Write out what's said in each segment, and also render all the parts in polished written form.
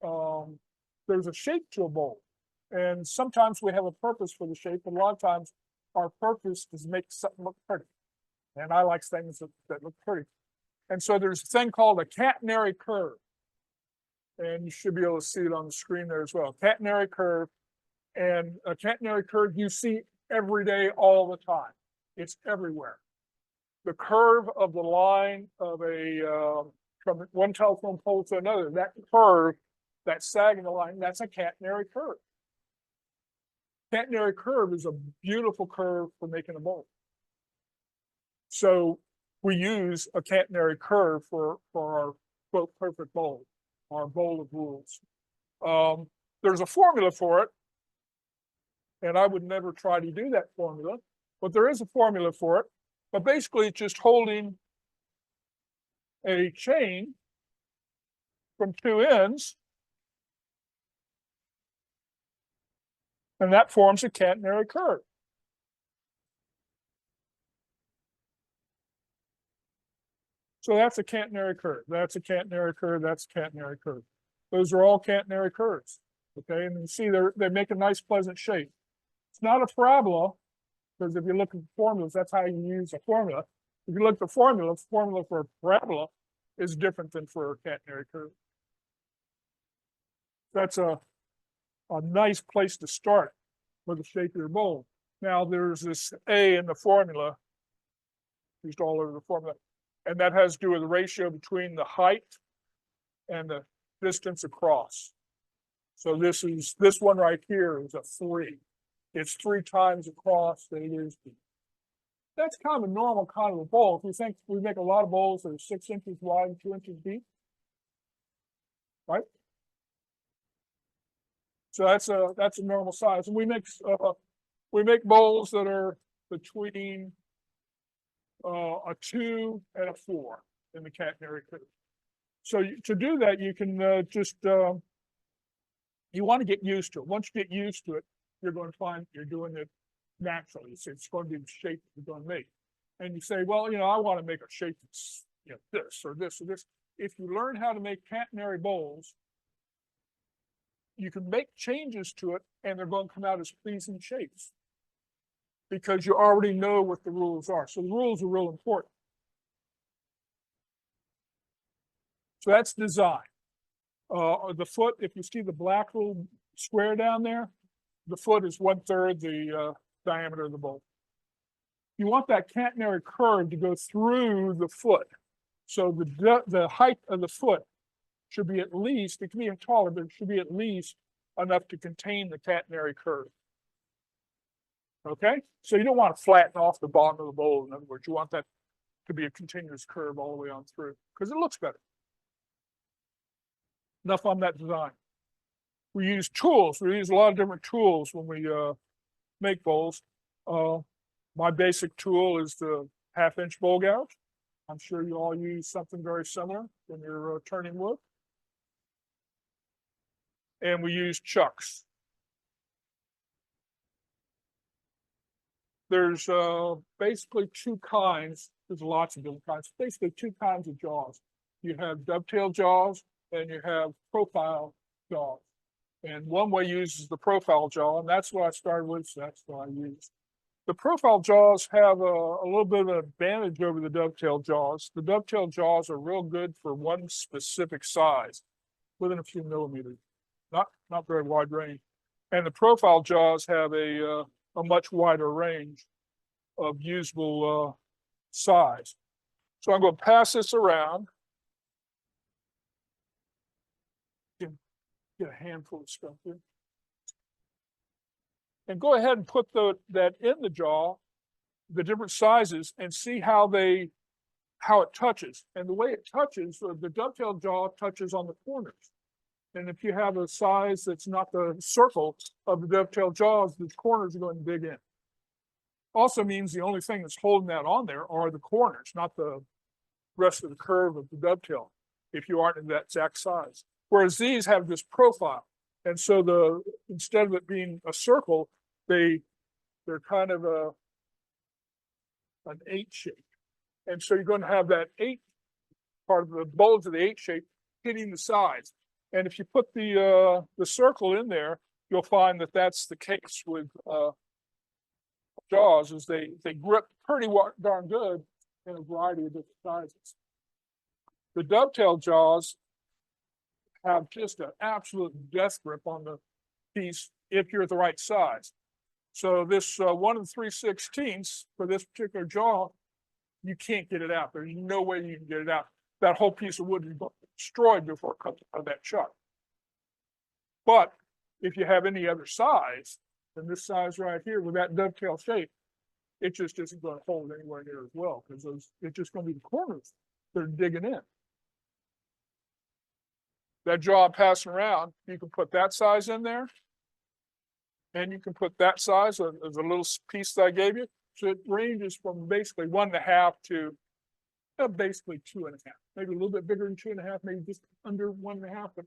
there's a shape to a bowl. And sometimes we have a purpose for the shape, but a lot of times our purpose is to make something look pretty. And I like things that look pretty. And so there's a thing called a catenary curve. And you should be able to see it on the screen there as well. Catenary curve. And a catenary curve you see every day, all the time. It's everywhere. The curve of the line of from one telephone pole to another, that curve, that sag in the line, that's a catenary curve. Catenary curve is a beautiful curve for making a bowl. So we use a catenary curve for our quote perfect bowl, our bowl of rules. There's a formula for it, and I would never try to do that formula, but there is a formula for it. But basically, it's just holding a chain from two ends, and that forms a catenary curve. So that's a catenary curve. That's a catenary curve. That's a catenary curve. Those are all catenary curves. Okay, and you see they make a nice, pleasant shape. It's not a parabola, because if you look at the formulas, that's how you use a formula. If you look at the formula for a parabola is different than for a catenary curve. That's a nice place to start with the shape of your bowl. Now there's this A in the formula, used all over the formula, and that has to do with the ratio between the height and the distance across. So this one right here is a 3. It's 3 times across than it is deep. That's kind of a normal kind of a bowl. If you think we make a lot of bowls that are 6 inches wide and 2 inches deep, right? So that's a normal size, and we make bowls that are between a 2 and a 4 in the catenary curve. So to do that, you can you want to get used to it. Once you get used to it, you're going to find you're doing it naturally. It's going to be the shape that you're going to make. And you say, well, I want to make a shape that's this or this or this. If you learn how to make catenary bowls, you can make changes to it, and they're going to come out as pleasing shapes because you already know what the rules are. So the rules are real important. So that's design. The foot, if you see the black little square down there, the foot is 1/3 the diameter of the bowl. You want that catenary curve to go through the foot. So the height of the foot should be at least, it can be taller, but it should be at least enough to contain the catenary curve. Okay? So you don't want to flatten off the bottom of the bowl. In other words, you want that to be a continuous curve all the way on through because it looks better. Enough on that design. We use tools. We use a lot of different tools when we make bowls. My basic tool is the 1/2-inch bowl gouge. I'm sure you all use something very similar when you're turning wood. And we use chucks. There's basically 2 kinds. There's lots of different kinds. Basically 2 kinds of jaws. You have dovetail jaws and you have profile jaws. And one way uses the profile jaw, and that's what I started with, so that's what I use. The profile jaws have a little bit of an advantage over the dovetail jaws. The dovetail jaws are real good for one specific size, within a few millimeters, not very wide range. And the profile jaws have a much wider range of usable size. So I'm going to pass this around. Get a handful of stuff here. And go ahead and put that in the jaw, the different sizes, and see how it touches. And the way it touches, the dovetail jaw touches on the corners. And if you have a size that's not the circle of the dovetail jaws, the corners are going to dig in. Also means the only thing that's holding that on there are the corners, not the rest of the curve of the dovetail, if you aren't in that exact size. Whereas these have this profile. And so instead of it being a circle, they're kind of an 8 shape. And so you're going to have that 8 part of the bulge of the 8 shape hitting the sides. And if you put the circle in there, you'll find that that's the case with jaws, is they grip pretty darn good in a variety of different sizes. The dovetail jaws have just an absolute death grip on the piece if you're the right size. So this 1 3/16 for this particular jaw, you can't get it out. There's no way you can get it out. That whole piece of wood is destroyed before it comes out of that chuck. But if you have any other size, then this size right here with that dovetail shape, it just isn't going to hold anywhere near as well, because it's just going to be the corners that are digging in. That jaw I'm passing around, you can put that size in there, and you can put that size as a little piece that I gave you. So it ranges from basically 1.5 to basically 2.5, maybe a little bit bigger than 2.5, maybe just under 1.5. But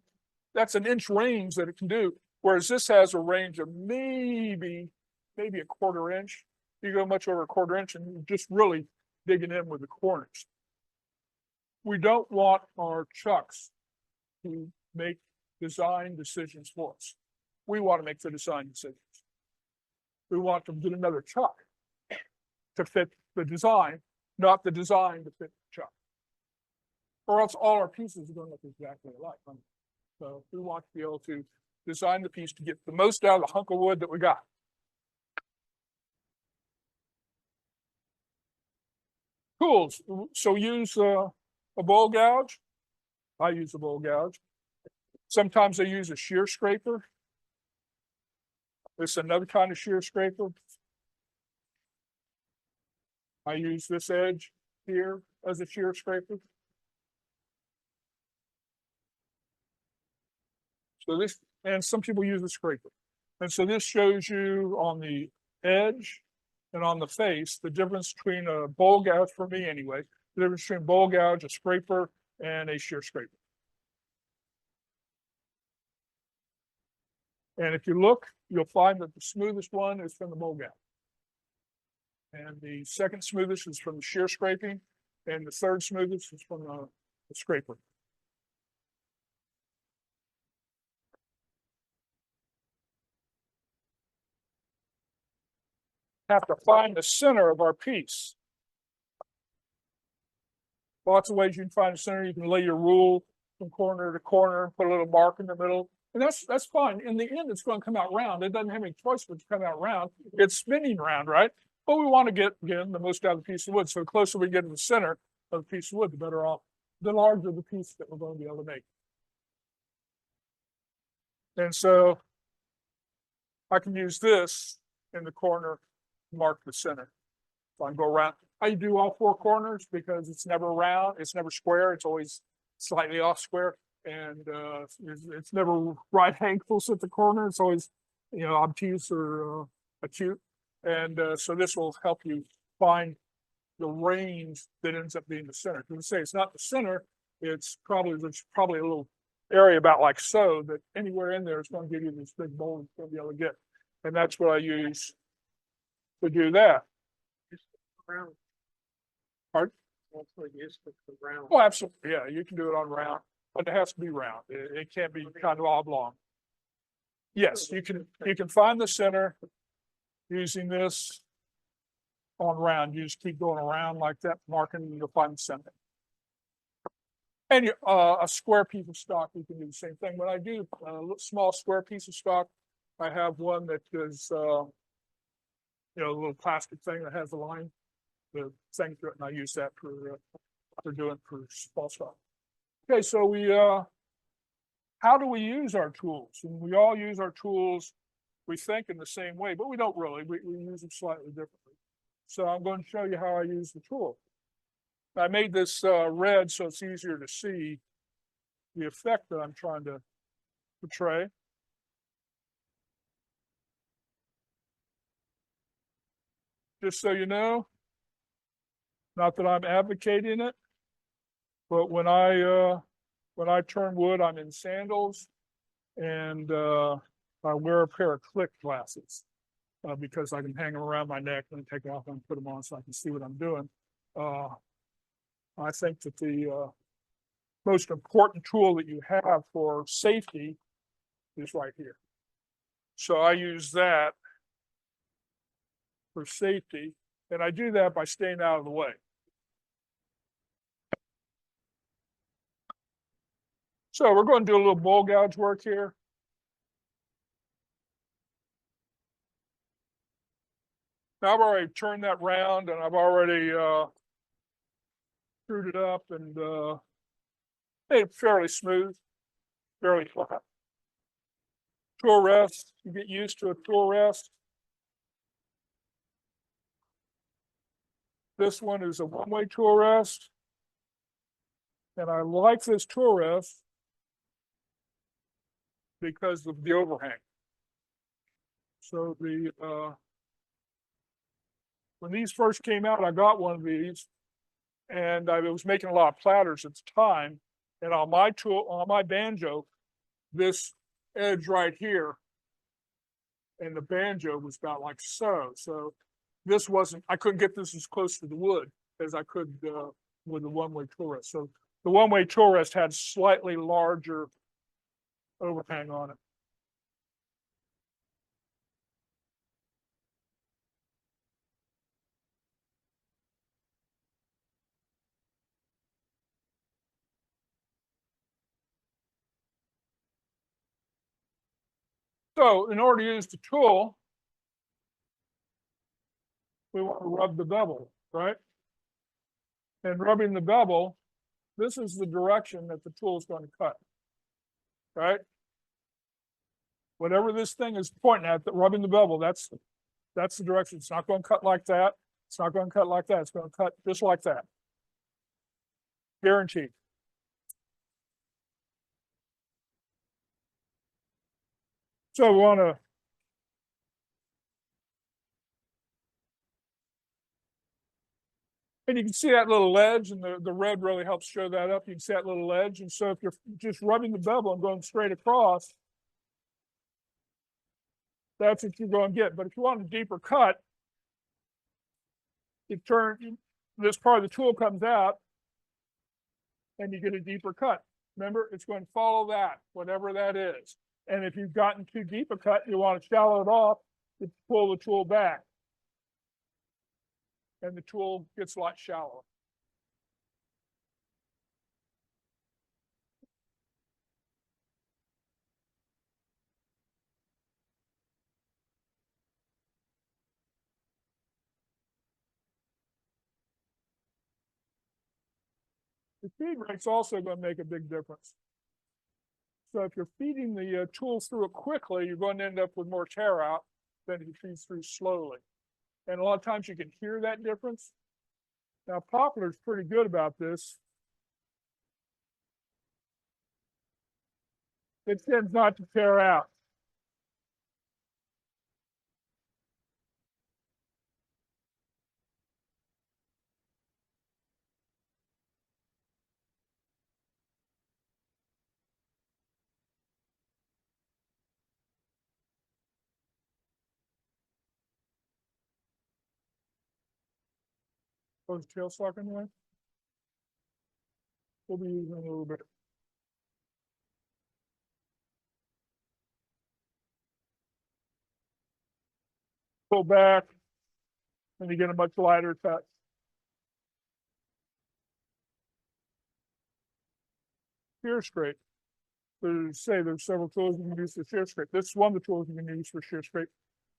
that's an inch range that it can do. Whereas this has a range of maybe a 1/4 inch. You go much over a 1/4 inch, and you're just really digging in with the corners. We don't want our chucks to make design decisions for us. We want to make the design decisions. We want to get another chuck to fit the design, not the design to fit the chuck. Or else all our pieces are going to look exactly alike. So we want to be able to design the piece to get the most out of the hunk of wood that we got. Tools. So use a bowl gouge. I use a bowl gouge. Sometimes I use a shear scraper. This is another kind of shear scraper. I use this edge here as a shear scraper. So this, and some people use a scraper. And so this shows you on the edge and on the face the difference between a bowl gouge, for me anyway, the difference between bowl gouge, a scraper, and a shear scraper. And if you look, you'll find that the smoothest one is from the bowl gouge. And the second smoothest is from the shear scraping, and the third smoothest is from the scraper. Have to find the center of our piece. Lots of ways you can find the center. You can lay your rule from corner to corner, put a little mark in the middle, and that's fine. In the end, it's going to come out round. It doesn't have any choice but to come out round. It's spinning round, right? But we want to get, again, the most out of the piece of wood. So the closer we get to the center of the piece of wood, the better off, the larger the piece that we're going to be able to make. And so I can use this in the corner to mark the center. So I can go around. I do all 4 corners because it's never round, it's never square, it's always slightly off square, and it's never right angles at the corner. It's always, obtuse or acute. And so this will help you find the range that ends up being the center. Because say it's not the center, there's probably a little area about like so, that anywhere in there is going to give you this big bowl you're going to be able to get. And that's what I use to do that. Pardon? Oh, absolutely. Yeah, you can do it on round, but it has to be round. It can't be kind of oblong. Yes, you can find the center using this on round. You just keep going around like that, marking, and you'll find the center. And a square piece of stock, you can do the same thing. When I do a small square piece of stock, I have one that is, a little plastic thing that has a line, the thing through it, and I use that for small stock. Okay, so how do we use our tools? And we all use our tools, we think, in the same way, but we don't really. We use them slightly differently. So I'm going to show you how I use the tool. I made this red so it's easier to see the effect that I'm trying to portray. Just so you know, not that I'm advocating it, but when I turn wood, I'm in sandals, and I wear a pair of click glasses because I can hang them around my neck and take them off and put them on so I can see what I'm doing. I think that the most important tool that you have for safety is right here. So I use that for safety, and I do that by staying out of the way. So we're going to do a little bowl gouge work here. Now I've already turned that round, and I've already screwed it up and made it fairly smooth, fairly flat. Tool rest, you get used to a tool rest. This one is a one-way tool rest. And I like this tool rest because of the overhang. So when these first came out, I got one of these, and I was making a lot of platters at the time. And on my banjo, this edge right here, and the banjo was about like so. So this wasn't, I couldn't get this as close to the wood as I could with the one-way tool rest. So the one-way tool rest had slightly larger overhang on it. So in order to use the tool, we want to rub the bevel, right? And rubbing the bevel, this is the direction that the tool is going to cut, right? Whatever this thing is pointing at, rubbing the bevel, that's the direction. It's not going to cut like that. It's not going to cut like that. It's going to cut just like that. Guaranteed. So we want to and you can see that little ledge, and the red really helps show that up. You can see that little ledge. And so if you're just rubbing the bevel and going straight across, that's what you're going to get. But if you want a deeper cut, you turn, this part of the tool comes out, and you get a deeper cut. Remember, it's going to follow that, whatever that is. And if you've gotten too deep a cut, you want to shallow it off, you pull the tool back. And the tool gets a lot shallower. The feed rate's also going to make a big difference. So if you're feeding the tool through it quickly, you're going to end up with more tear out than if you feed through slowly. And a lot of times you can hear that difference. Now, Poplar's pretty good about this. It tends not to tear out. Goes tail sucking away. We'll be using a little bit. Pull back, and you get a much lighter cut. Shear scrape. There's several tools you can use for shear scrape. This is one of the tools you can use for shear scrape.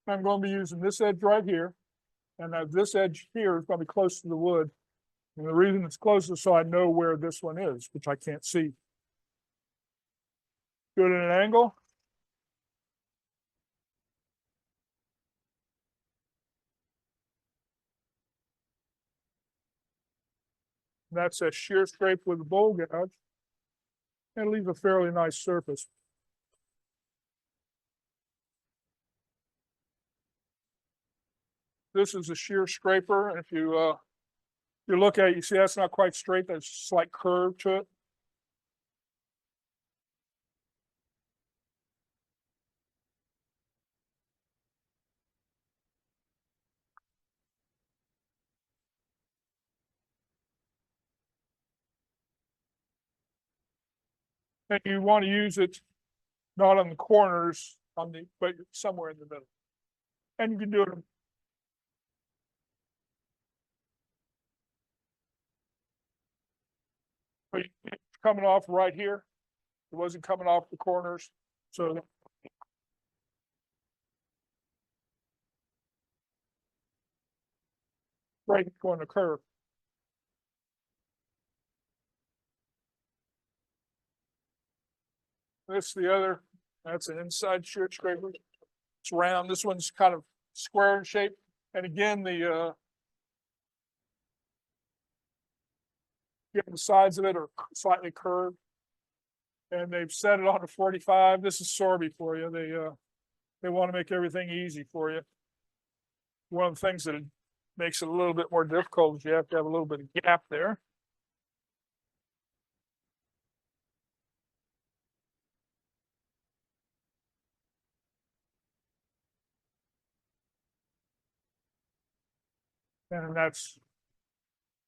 I'm going to be using this edge right here, and this edge here is going to be close to the wood. And the reason it's close is so I know where this one is, which I can't see. Do it at an angle. That's a shear scrape with a bowl gouge. And it leaves a fairly nice surface. This is a shear scraper. If you look at it, you see that's not quite straight. There's a slight curve to it. And you want to use it not on the corners, but somewhere in the middle. And you can do it. Coming off right here. It wasn't coming off the corners. So right going to curve. This is the other. That's an inside shear scraper. It's round. This one's kind of square in shape. And again, the sides of it are slightly curved. And they've set it on a 45. This is Sorby for you. They want to make everything easy for you. One of the things that makes it a little bit more difficult is you have to have a little bit of gap there. And that's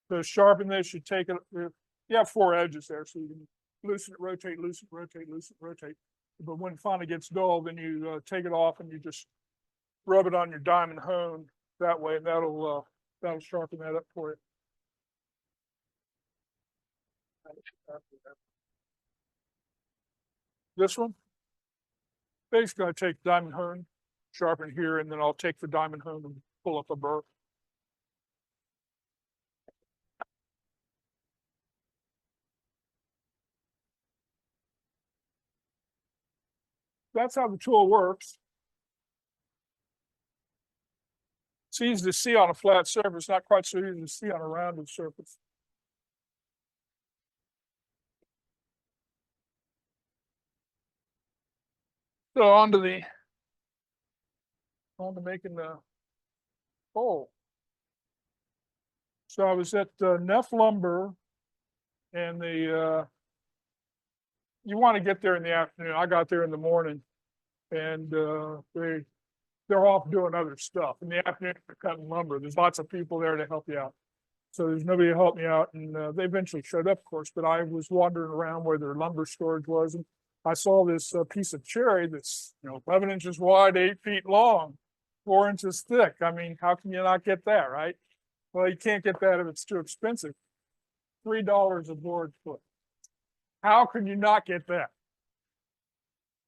to sharpen this, you take it, you have 4 edges there, so you can loosen it, rotate, loosen, rotate, loosen, rotate. But when it finally gets dull, then you take it off and you just rub it on your diamond hone that way, and that'll sharpen that up for you. This one, basically I take diamond hone, sharpen here, and then I'll take the diamond hone and pull up a burr. That's how the tool works. It's easy to see on a flat surface, not quite so easy to see on a rounded surface. So on to making the hole. So I was at Neff Lumber, and you want to get there in the afternoon. I got there in the morning, and they're off doing other stuff. In the afternoon, they're cutting lumber. There's lots of people there to help you out. So there's nobody to help me out, and they eventually showed up, of course. But I was wandering around where their lumber storage was, and I saw this piece of cherry that's 11 inches wide, 8 feet long, 4 inches thick. I mean, how can you not get that, right? Well, you can't get that if it's too expensive. $3 a board foot. How can you not get that?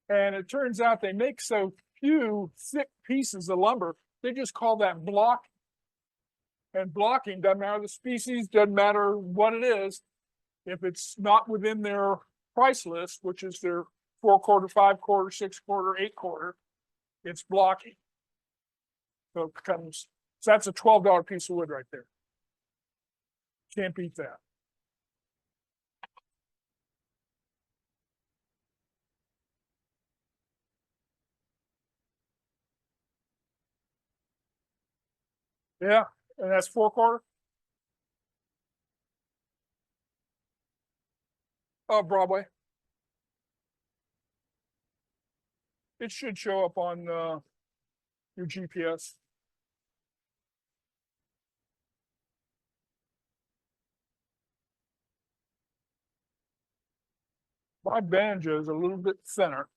And it turns out they make so few thick pieces of lumber, they just call that block. And blocking doesn't matter the species, doesn't matter what it is. If it's not within their price list, which is their 4/4, 5/4, 6/4, 8/4, it's blocking. So it becomes, so that's a $12 piece of wood right there. Can't beat that. Yeah, and that's 4/4. Broadway. It should show up on your GPS. My banjo is a little bit thinner.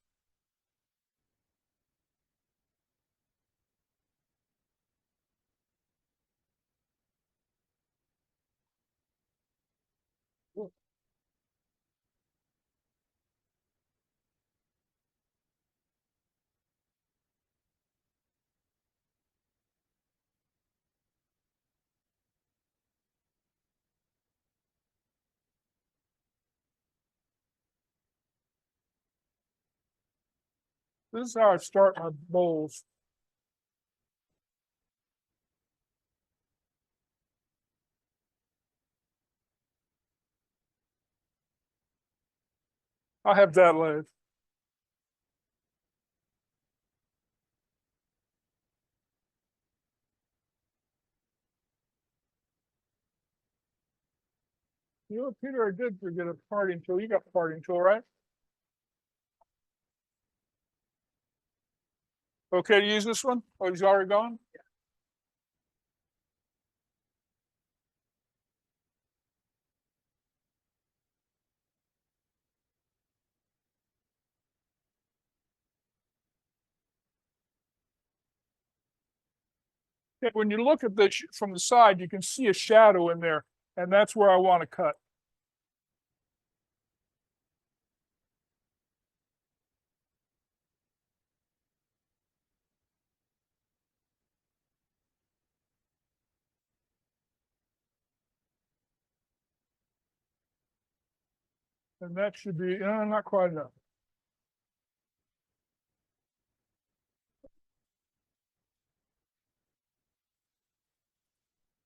This is how I start my bowls. I have that lathe. Peter, I did forget a parting tool. You got a parting tool, right? Okay to use this one? Oh, he's already gone? Okay, when you look at this from the side, you can see a shadow in there, and that's where I want to cut. And that should be not quite enough.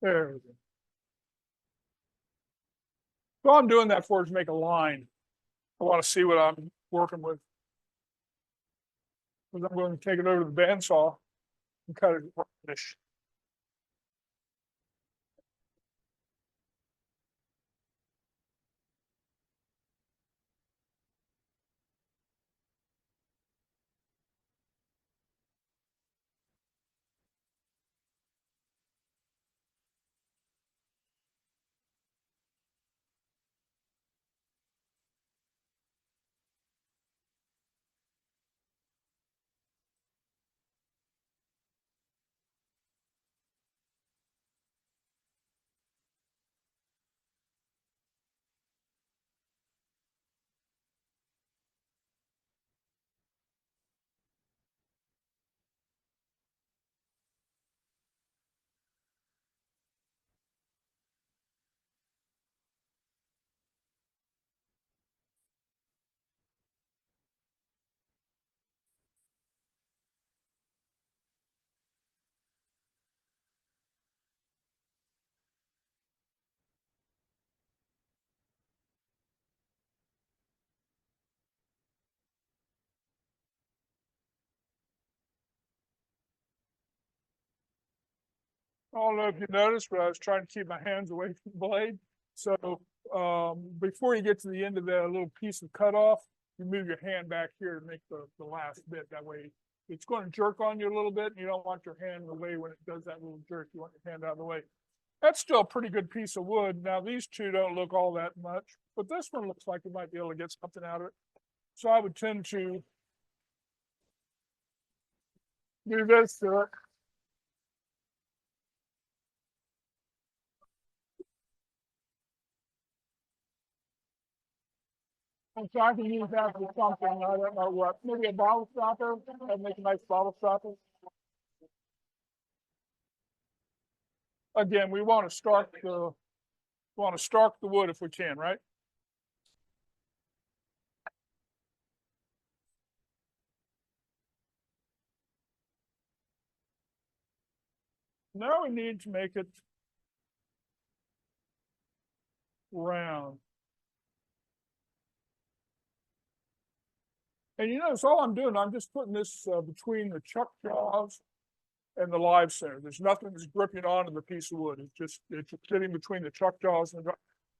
There we go. So all I'm doing that for is make a line. I want to see what I'm working with. Because I'm going to take it over to the bandsaw and cut it finish. I don't know if you noticed, but I was trying to keep my hands away from the blade. So before you get to the end of that little piece of cutoff, you move your hand back here to make the last bit. That way it's going to jerk on you a little bit. And you don't want your hand in the way when it does that little jerk. You want your hand out of the way. That's still a pretty good piece of wood. Now, these two don't look all that much, but this one looks like you might be able to get something out of it. So I would tend to do this to it. And so I can use that for something. I don't know what. Maybe a bottle stopper. I'd make a nice bottle stopper. Again, we want to stark the wood if we can, right? Now we need to make it round. And you notice all I'm doing, I'm just putting this between the chuck jaws and the live center. There's nothing that's gripping onto the piece of wood. It's just sitting between the chuck jaws and the.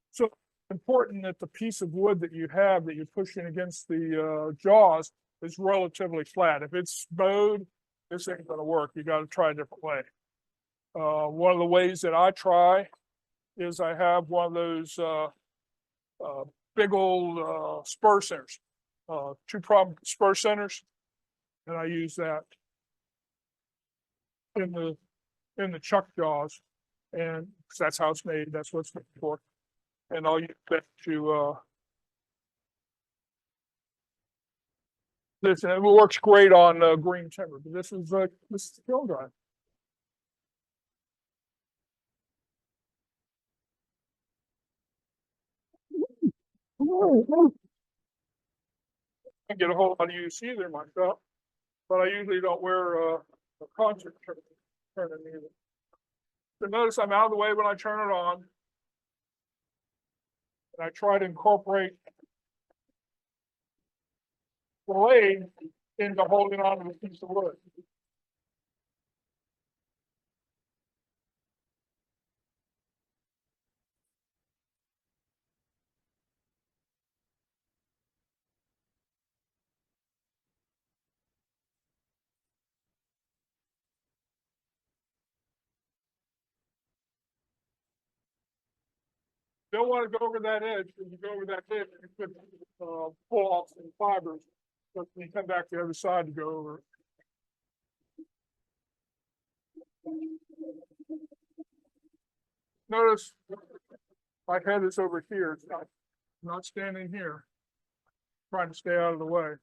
So it's important that the piece of wood that you have that you're pushing against the jaws is relatively flat. If it's bowed, this ain't going to work. You got to try a different way. One of the ways that I try is I have one of those big old spur centers, two-prong spur centers, and I use that in the chuck jaws, and that's how it's made. That's what it's made for, and I'll use that to. This and it works great on green timber, but this is kiln dry. I get a whole lot of use either myself, but I usually don't wear a concert turn either. So notice I'm out of the way when I turn it on, and I try to incorporate the blade into holding on to the piece of wood. Don't want to go over that edge. When you go over that edge, you could pull off some fibers. But when you come back to the other side to go over. Notice my head is over here. It's not standing here, trying to stay out of the way.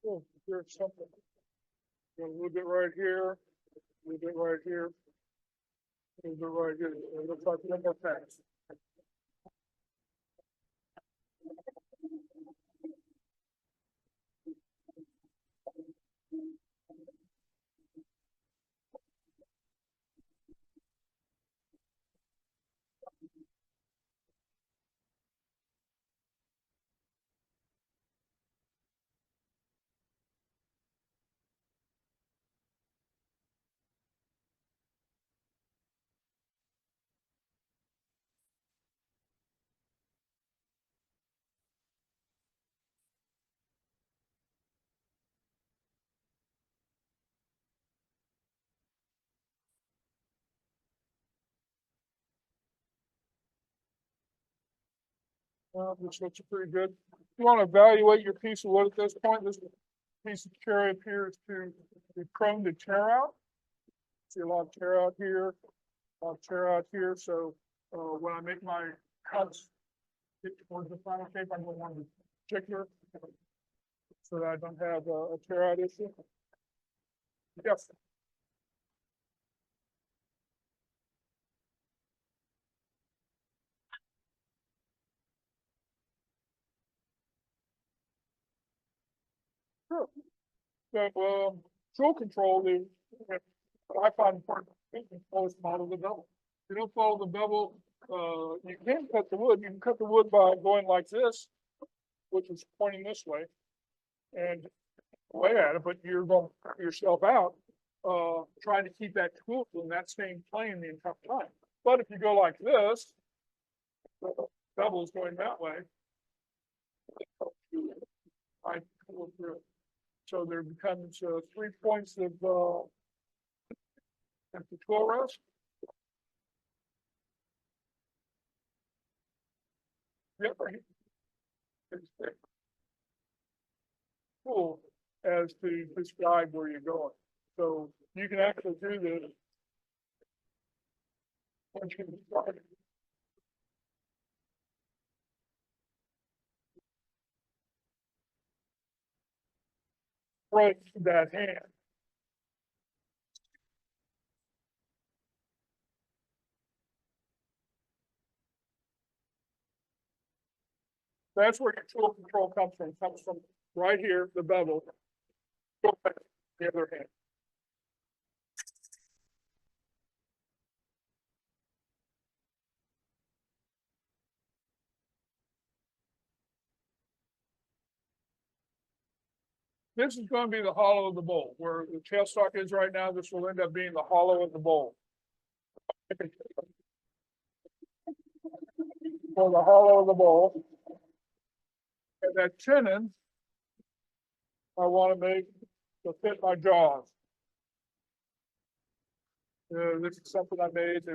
Oh, here's something. Got a little bit right here, a little bit right here, a little bit right here. It looks like one more pass. This looks pretty good. You want to evaluate your piece of wood at this point. This piece of cherry appears to be prone to tear out. See a lot of tear out here, a lot of tear out here. So when I make my cuts towards the final shape, I'm going to want to be particular so that I don't have a tear out issue. Yes. Sure. So, tool control is, I find important, tool control is follow the bevel. If you don't follow the bevel, you can cut the wood. You can cut the wood by going like this, which is pointing this way, and away at it, but you're going to cut yourself out, trying to keep that tool in that same plane the entire time. But if you go like this, the bevel is going that way. I pull through. So there becomes 3 points of the tool rest. Yep, right. It's cool as to describe where you're going. So you can actually do this once you start. Right that hand. That's where your tool control comes from. It comes from right here, the bevel. The other hand. This is going to be the hollow of the bowl. Where the tailstock is right now, this will end up being the hollow of the bowl. For the hollow of the bowl. And that tenon, I want to make to fit my jaws. This is something I made.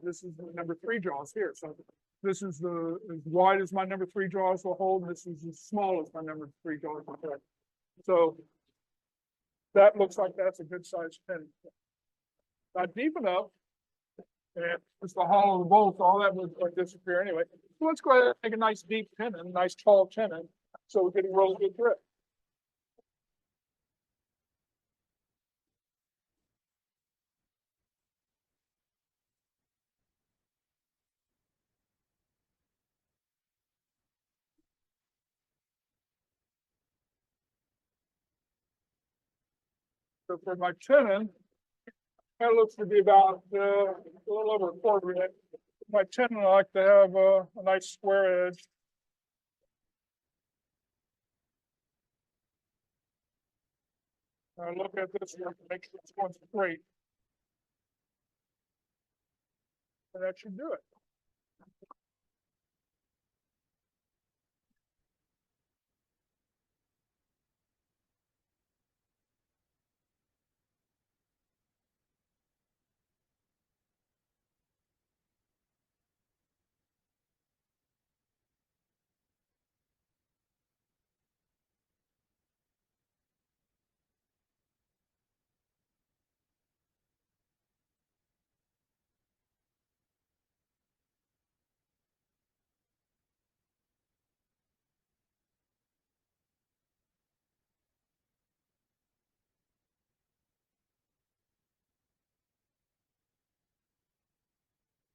This is the number 3 jaws here. So this is as wide as my number 3 jaws will hold. This is as small as my number 3 jaws will hold. So that looks like that's a good size tenon. Not deep enough, and it's the hollow of the bowl, so all that would disappear anyway. So let's go ahead and make a nice deep tenon, a nice tall tenon, so we're getting really good grip. So for my tenon, that looks to be about a little over a quarter inch. my tenon, I like to have a nice square edge. I look at this here to make sure it's going straight. And that should do it.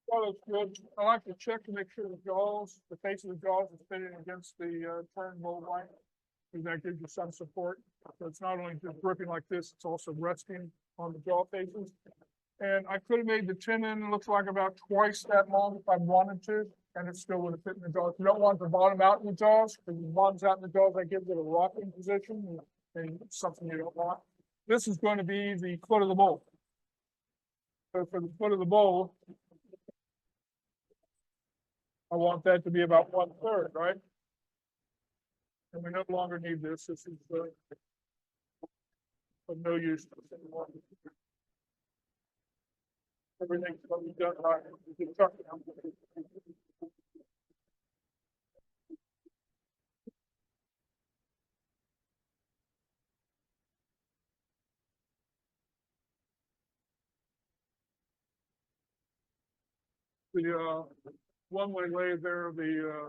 Well, it's good. I like to check to make sure the jaws, the face of the jaws is fitting against the turn mold line, because that gives you some support. So it's not only just gripping like this, it's also resting on the jaw faces. And I could have made the tenon, it looks like about twice that long if I wanted to, and it still would have fit in the jaws. You don't want the bottom out in the jaws, because the bottom's out in the jaws, that gives it a rocking position, and it's something you don't want. This is going to be the foot of the bowl. So for the foot of the bowl, I want that to be about 1/3, right? And we no longer need this. This is of no use to us anymore. Everything's going to be done right. You can tuck it out. The one-way lathe there, the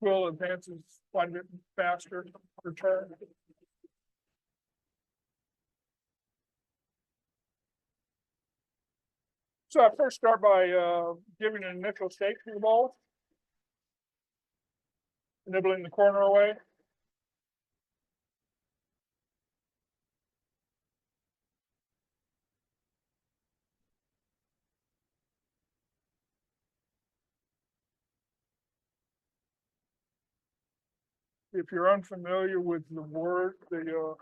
quill advances quite a bit faster per turn. So I first start by giving an initial shape to the ball, nibbling the corner away. If you're unfamiliar with the word, the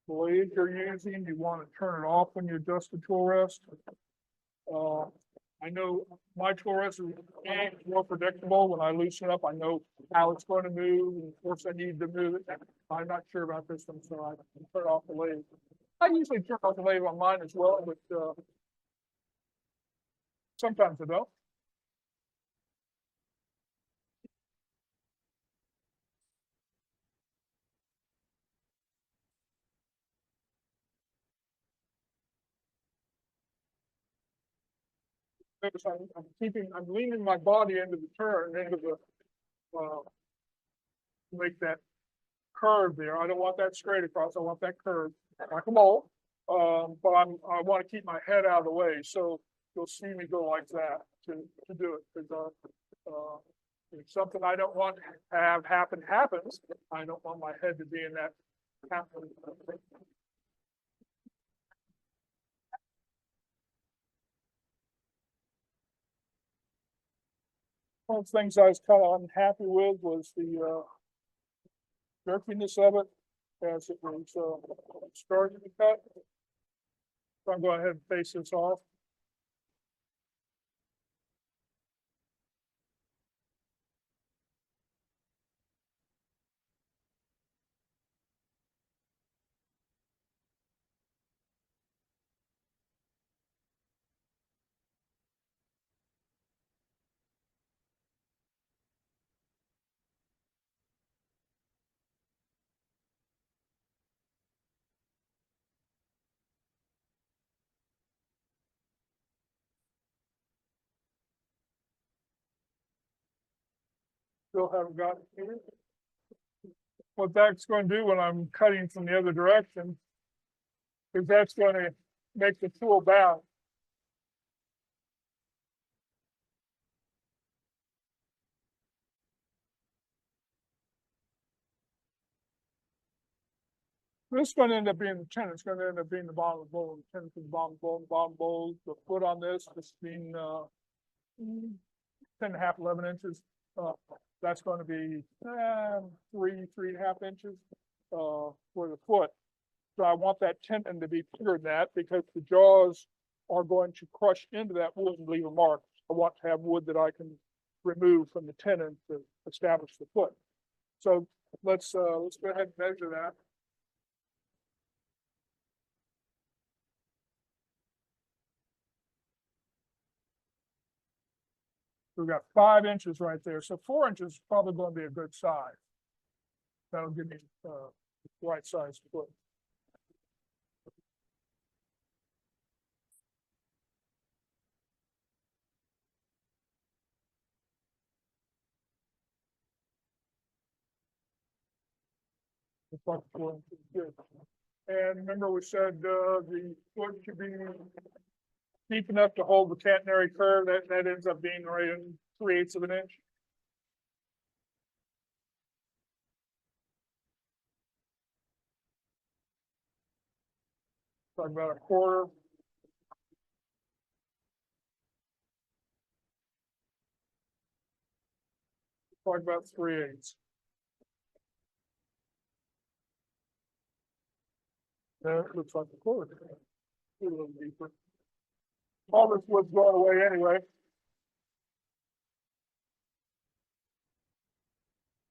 blade you're using, you want to turn it off when you adjust the tool rest. I know my tool rest is more predictable. When I loosen it up, I know how it's going to move, and of course I need to move it. I'm not sure about this one, so I turn off the lathe. I usually turn off the lathe on mine as well, but sometimes I don't. Notice I'm leaning my body into the turn, into the, make that curve there. I don't want that straight across. I want that curve, like a mole. But I want to keep my head out of the way. So you'll see me go like that to do it. Because if something I don't want to have happen happens, I don't want my head to be in that happen. One of the things I was kind of unhappy with was the jerkiness of it as it was starting to cut. So I'm going ahead and face this off. Still haven't gotten here. What that's going to do when I'm cutting from the other direction is that's going to make the tool bound. This is going to end up being the tin. It's going to end up being the bottom of the bowl. The tin is the bottom of the bowl. The bottom of the bowl. The foot on this being 10 and a half, 11 inches. That's going to be 3.5 inches for the foot. So I want that tenon to be bigger than that because the jaws are going to crush into that wood and leave a mark. I want to have wood that I can remove from the tenon to establish the foot. So let's go ahead and measure that. We've got 5 inches right there. So 4 inches is probably going to be a good size. That'll give me the right size foot. Looks like 4 inches is good. And remember we said the foot should be deep enough to hold the catenary curve. That ends up being right in 3/8 of an inch. Talk about a quarter. Talk about 3/8. That looks like a quarter. A little deeper. All this wood's going away anyway.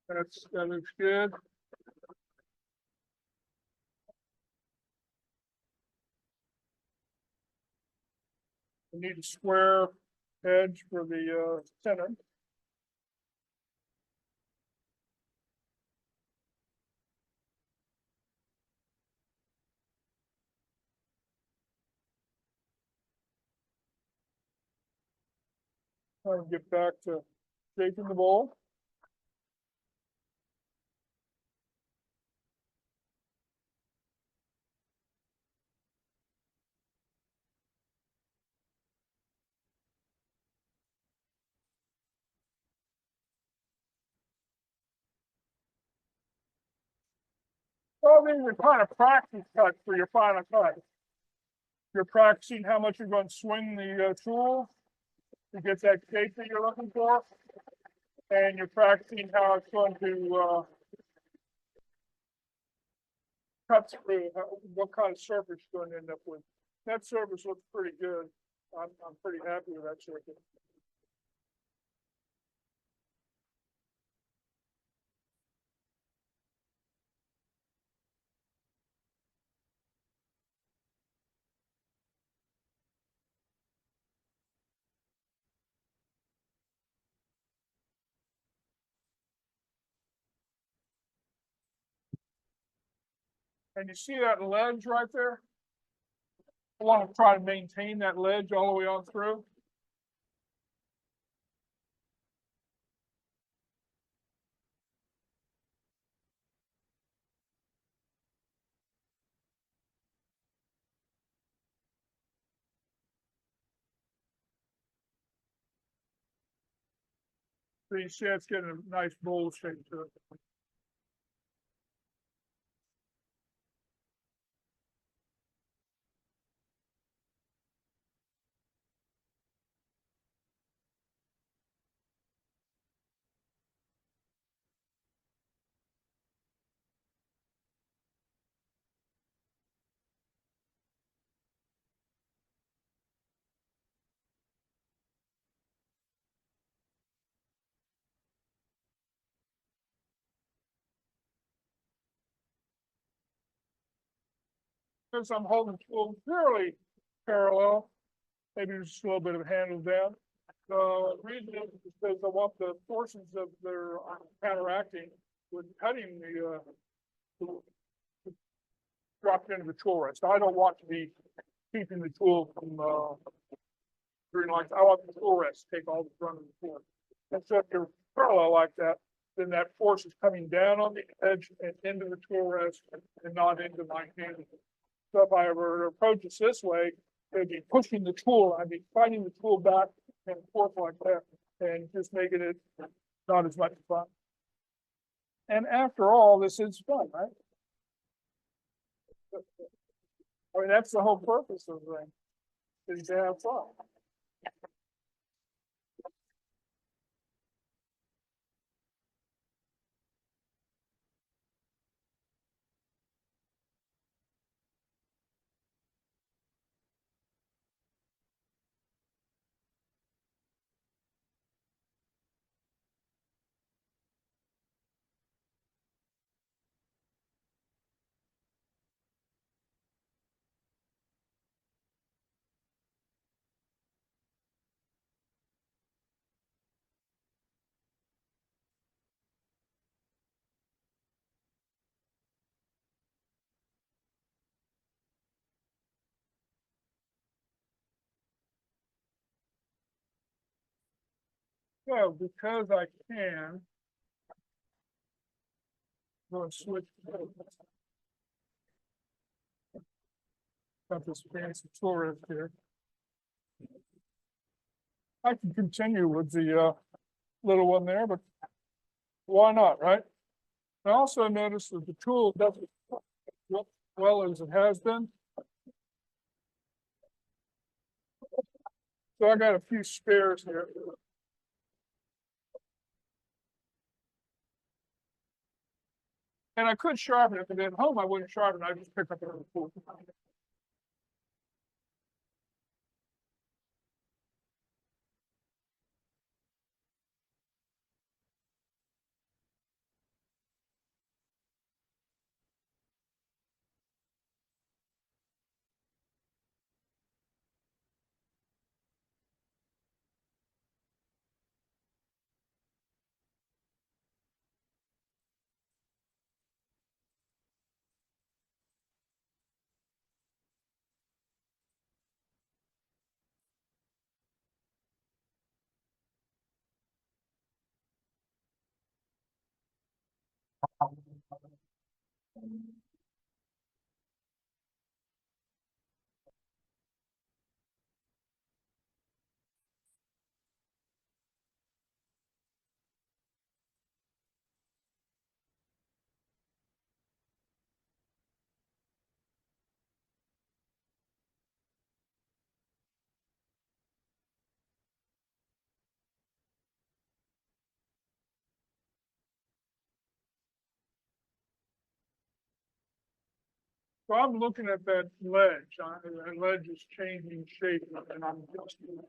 That looks good. We need a square edge for the center. Try and get back to shaping the bowl. Well, these are kind of practice cuts for your final cut. You're practicing how much you're going to swing the tool to get that shape that you're looking for. And you're practicing how it's going to cut through, what kind of surface you're going to end up with. That surface looks pretty good. I'm pretty happy with that surface. And you see that ledge right there? I want to try to maintain that ledge all the way on through. So you see it's getting a nice bowl shape to it. Since I'm holding the tool fairly parallel, maybe just a little bit of handle down. The reason is because I want the forces of their counteracting with cutting the dropped into the tool rest. I don't want to be keeping the tool from doing like I want the tool rest to take all the front of the tool. And so if you're parallel like that, then that force is coming down on the edge and into the tool rest and not into my hand. So if I were to approach it this way, it'd be pushing the tool. I'd be fighting the tool back and forth like that, and just making it not as much fun. And after all, this is fun, right? I mean, that's the whole purpose of the is to have fun. So because I can, I'm going to switch. Got this fancy tourist here. I can continue with the little one there, but why not, right? I also noticed that the tool doesn't work well as it has been. So I got a few spares here. And I could sharpen it, but at home I wouldn't sharpen it. I just pick up another tool. So I'm looking at that ledge. That ledge is changing shape, and I'm adjusting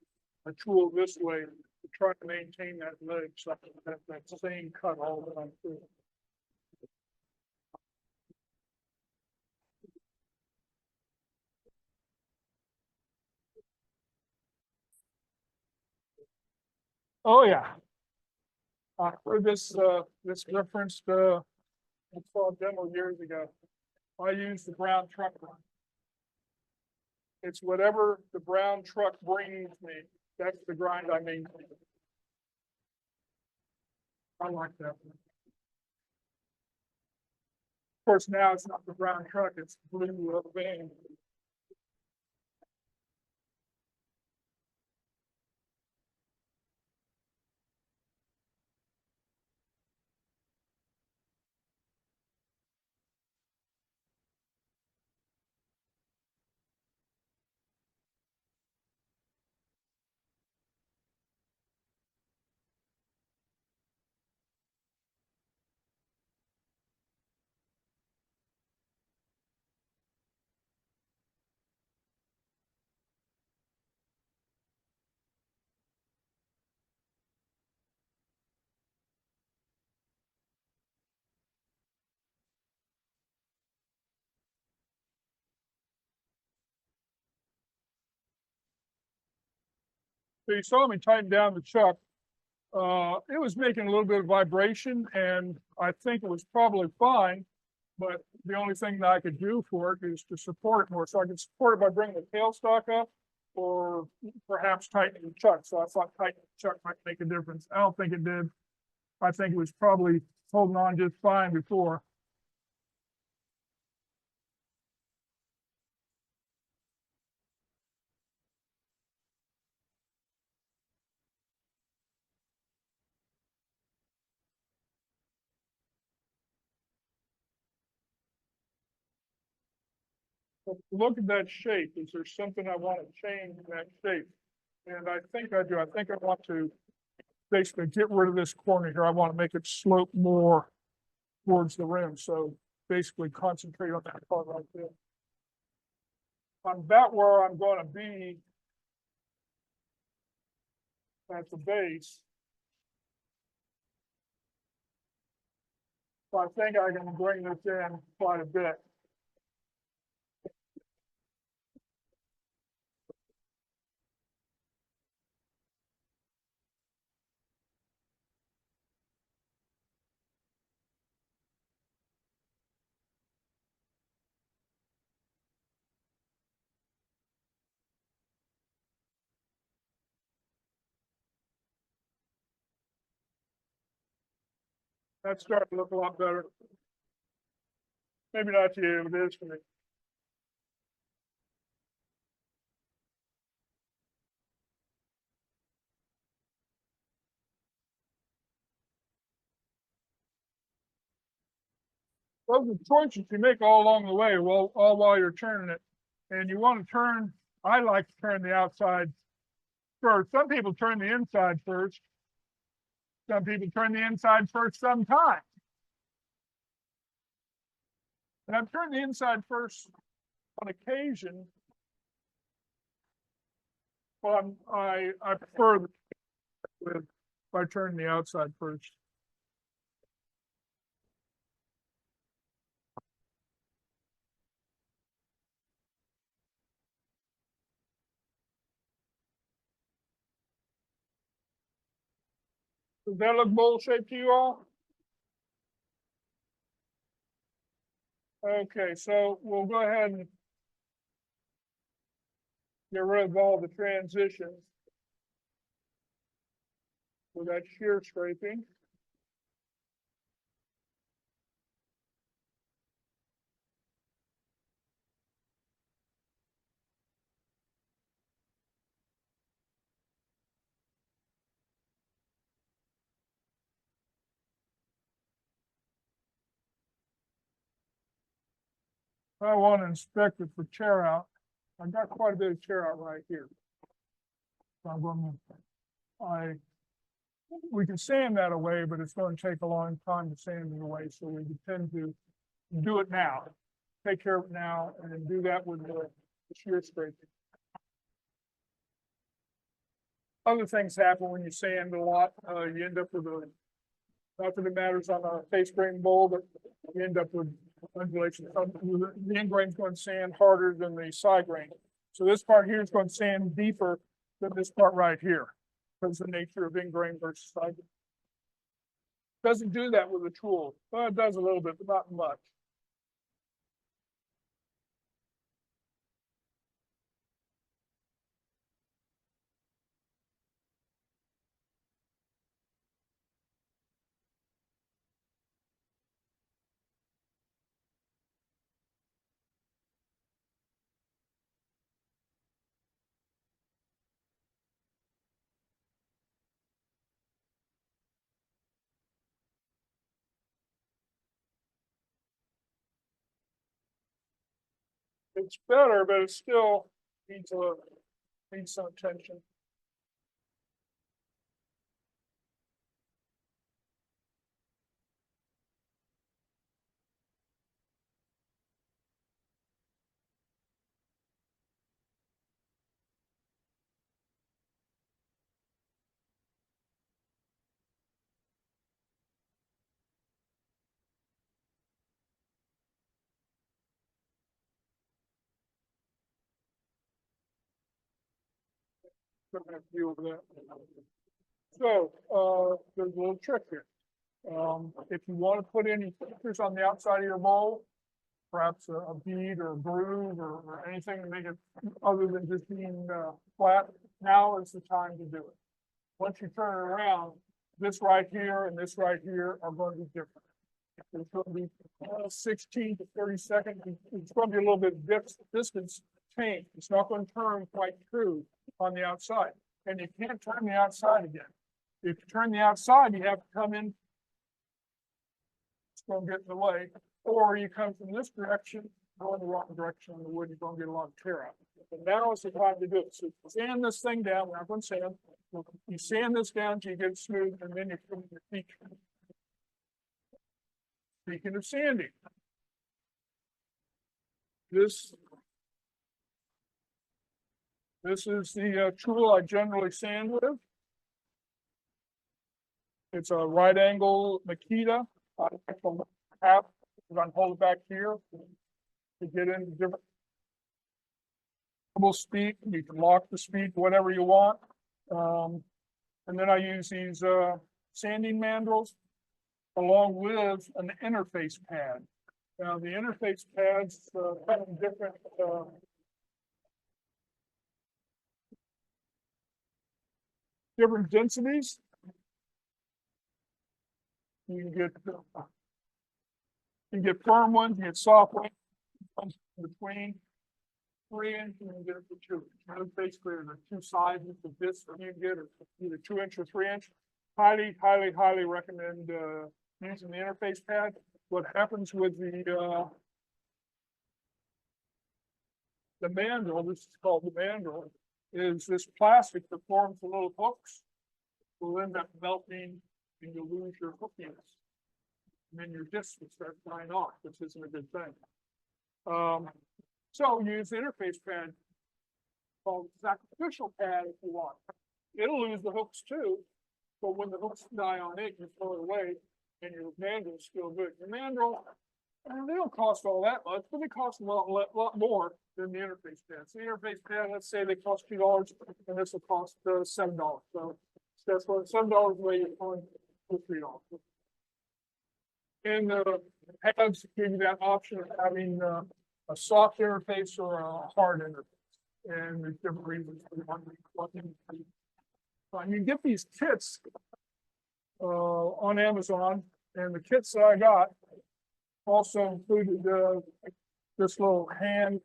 a tool this way to try to maintain that ledge so I can have that same cut all the way through. Oh yeah, I heard this referenced I saw a demo years ago. I use the brown truck run. It's whatever the brown truck brings me. That's the grind I maintain. I like that. Of course, now it's not the brown truck; it's the blue van. So you saw me tighten down the chuck. It was making a little bit of vibration, and I think it was probably fine. But the only thing that I could do for it is to support it more. So I could support it by bringing the tailstock up, or perhaps tightening the chuck. So I thought tightening the chuck might make a difference. I don't think it did. I think it was probably holding on just fine before. Look at that shape. Is there something I want to change in that shape? And I think I do. I think I want to basically get rid of this corner here. I want to make it slope more towards the rim. So basically concentrate on that part right there. I'm about where I'm going to be at the base. So I think I can bring this in quite a bit. That's starting to look a lot better. Maybe not to you, but it is for me. Those are choices you make all along the way, all while you're turning it. And you want to turn, I like to turn the outside first. Some people turn the inside first. Some people turn the inside first sometimes. And I've turned the inside first on occasion. But I prefer if I turn the outside first. Does that look bowl shaped to you all? Okay, so we'll go ahead and get rid of all the transitions with that shear scraping. I want to inspect it for tear out. I've got quite a bit of tear out right here. So I'm going to, we can sand that away, but it's going to take a long time to sand it away. So we tend to do it now, take care of it now, and then do that with the shear scraping. Other things happen when you sand a lot. You end up with a, not that it matters on a face grain bowl, but you end up with undulation. The end grain is going to sand harder than the side grain. So this part here is going to sand deeper than this part right here, because of the nature of end grain versus side grain. Doesn't do that with a tool. Well, it does a little bit, but not much. It's better, but it still needs some attention. Don't have to deal with that. So there's a little trick here. If you want to put any features on the outside of your bowl, perhaps a bead or a groove or anything to make it other than just being flat, now is the time to do it. Once you turn it around, this right here and this right here are going to be different. There's going to be 16 to 30 seconds. It's going to be a little bit distance change. It's not going to turn quite true on the outside. And you can't turn the outside again. If you turn the outside, you have to come in. It's going to get in the way. Or you come from this direction go in the wrong direction on the wood, you're gonna get a lot of tear out. But now is the time to do it. So sand this thing down, we're not gonna sand. You sand this down until you get it smooth, and then you put in your feature. Speaking of sanding, this is the tool I generally sand with. It's a right angle Makita. I have, I'm gonna hold it back here to get into different speed. You can lock the speed to whatever you want. And then I use these sanding mandrels along with an interface pad. Now the interface pads come in different different densities. You can get firm ones, you get soft ones between 3 inch and you get it for 2 inch. Those basically are the two sizes of this that you can get, or either 2 inch or 3 inch. Highly recommend using the interface pad. What happens with the mandrel, this is called the mandrel, is this plastic that forms the little hooks will end up melting and you'll lose your hookiness. And then your disc will start flying off, which isn't a good thing. So use the interface pad called sacrificial pad if you want. It'll lose the hooks too, but when the hooks die on it, you throw it away and your mandrel's still good. Your mandrel, they don't cost all that much, but they cost a lot more than the interface pad. So the interface pad, let's say they cost $2 and this will cost $7. So that's what $7 away you're going for $3. And the pads give you that option of having a soft interface or a hard interface. And there's different reasons for one. You get these kits on Amazon, and the kits that I got also included this little hand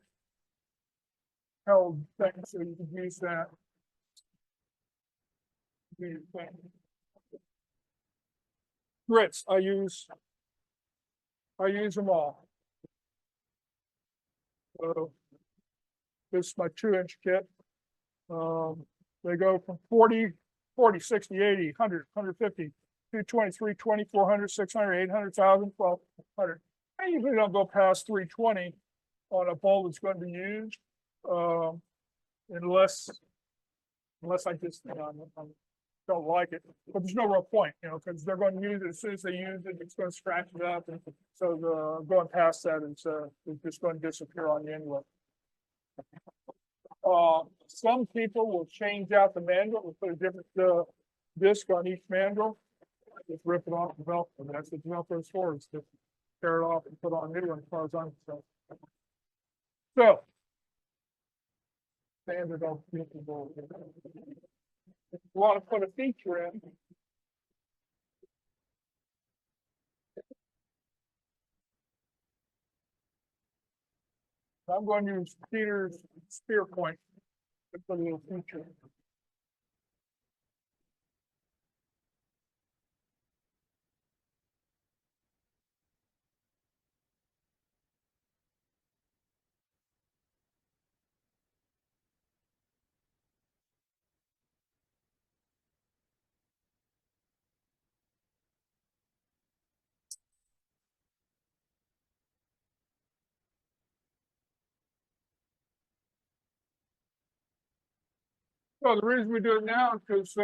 held thing, so you can use that. Grits, I use them all. So this is my 2 inch kit. They go from 40, 60, 80, 100, 150, 220, 320, 400, 600, 800, 1,000, 1,200. I usually don't go past 320 on a bowl that's going to be used, unless I just don't like it. But there's no real point, because they're going to use it as soon as they use it. It's going to scratch it up, and so going past that is just going to disappear on you anyway. Some people will change out the mandrel. We'll put a different disc on each mandrel. Just rip it off the Velcro. That's what Velcro is for. Is to tear it off and put on a new one as far as I'm concerned. So, standard off beautiful. If you want to put a feature in, I'm going to use Peter's spear point to put a little feature in. Well, the reason we do it now is because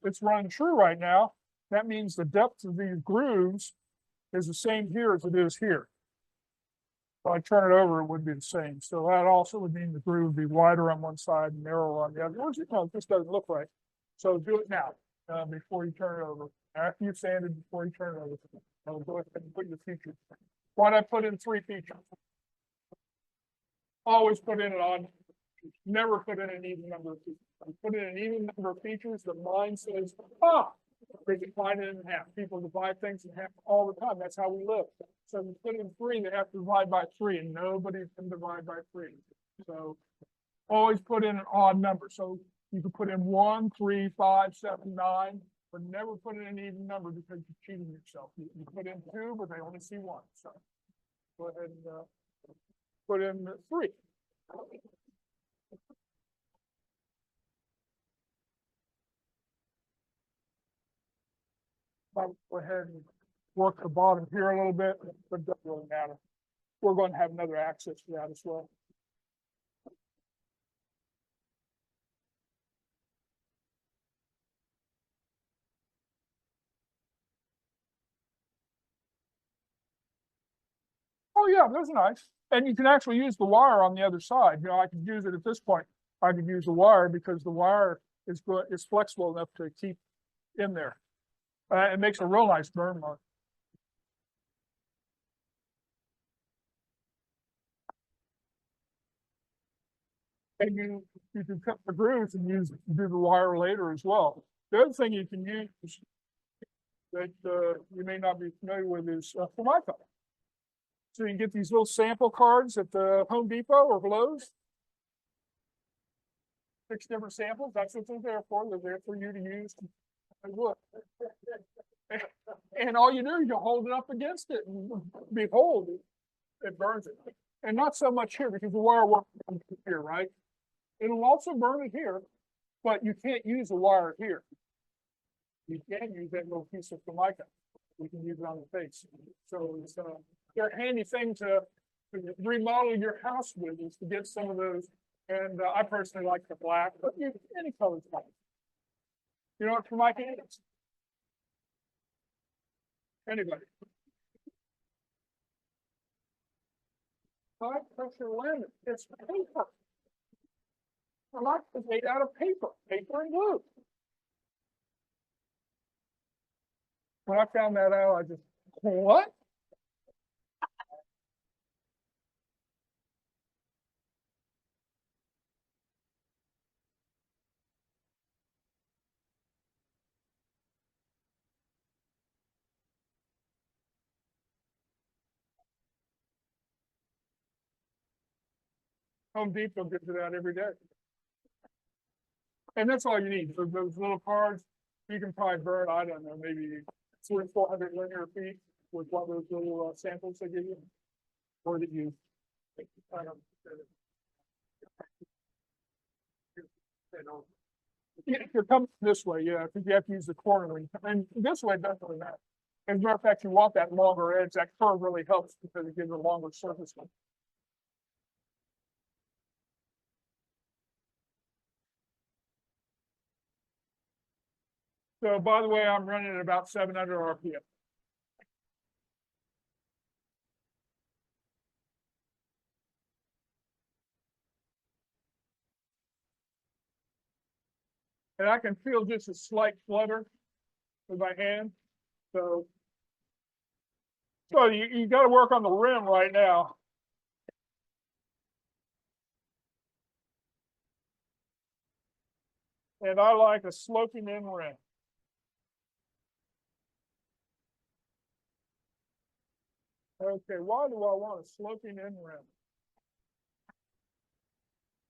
it's running true right now. That means the depth of these grooves is the same here as it is here. If I turn it over, it would be the same. So that also would mean the groove would be wider on one side and narrower on the other. It just doesn't look right. So do it now before you turn it over. After you've sanded, before you turn it over. I'll go ahead and put your features. Why'd I put in 3 features? Always put in an odd. Never put in an even number of features. I put in an even number of features. The mind says, they divide it in half. People divide things in half all the time. That's how we live. So if you put in 3, they have to divide by 3, and nobody can divide by 3. So always put in an odd number. So you can put in 1, 3, 5, 7, 9, but never put in an even number because you're cheating yourself. You put in 2, but they only see 1. So go ahead and put in 3. I'll go ahead and work the bottom here a little bit, but it doesn't really matter. We're going to have another access to that as well. Oh yeah, that's nice. And you can actually use the wire on the other side. You know, I could use it at this point. I could use the wire because the wire is good, is flexible enough to keep in there. It makes a real nice burn mark. And you can cut the grooves and do the wire later as well. The other thing you can use that you may not be familiar with is Formica. So you can get these little sample cards at the Home Depot or Lowe's. 6 different samples. That's what they're there for. They're there for you to use. Look. And all you do is you hold it up against it and behold, it burns it. And not so much here because the wire works here, right? It'll also burn it here, but you can't use the wire here. You can use that little piece of Formica. You can use it on the face. So it's they're a handy thing to remodel your house with, is to get some of those. And I personally like the black, but any color is fine. You know what Formica is? Anybody? High pressure laminate. It's paper. Formica is made out of paper and glue. When I found that out, I just, what? Home Depot gives it out every day. And that's all you need. So those little cards, you can probably burn, I don't know, maybe 300 or 400 linear feet with one of those little samples they give you. Or that you, I don't know. If you're coming this way, yeah, I think you have to use the corner. And this way doesn't really matter. As a matter of fact, you want that longer edge. That curve really helps because it gives a longer surface. So by the way, I'm running at about 700 RPM. And I can feel just a slight flutter with my hand. So you got to work on the rim right now. And I like a sloping in rim. Okay, why do I want a sloping in rim?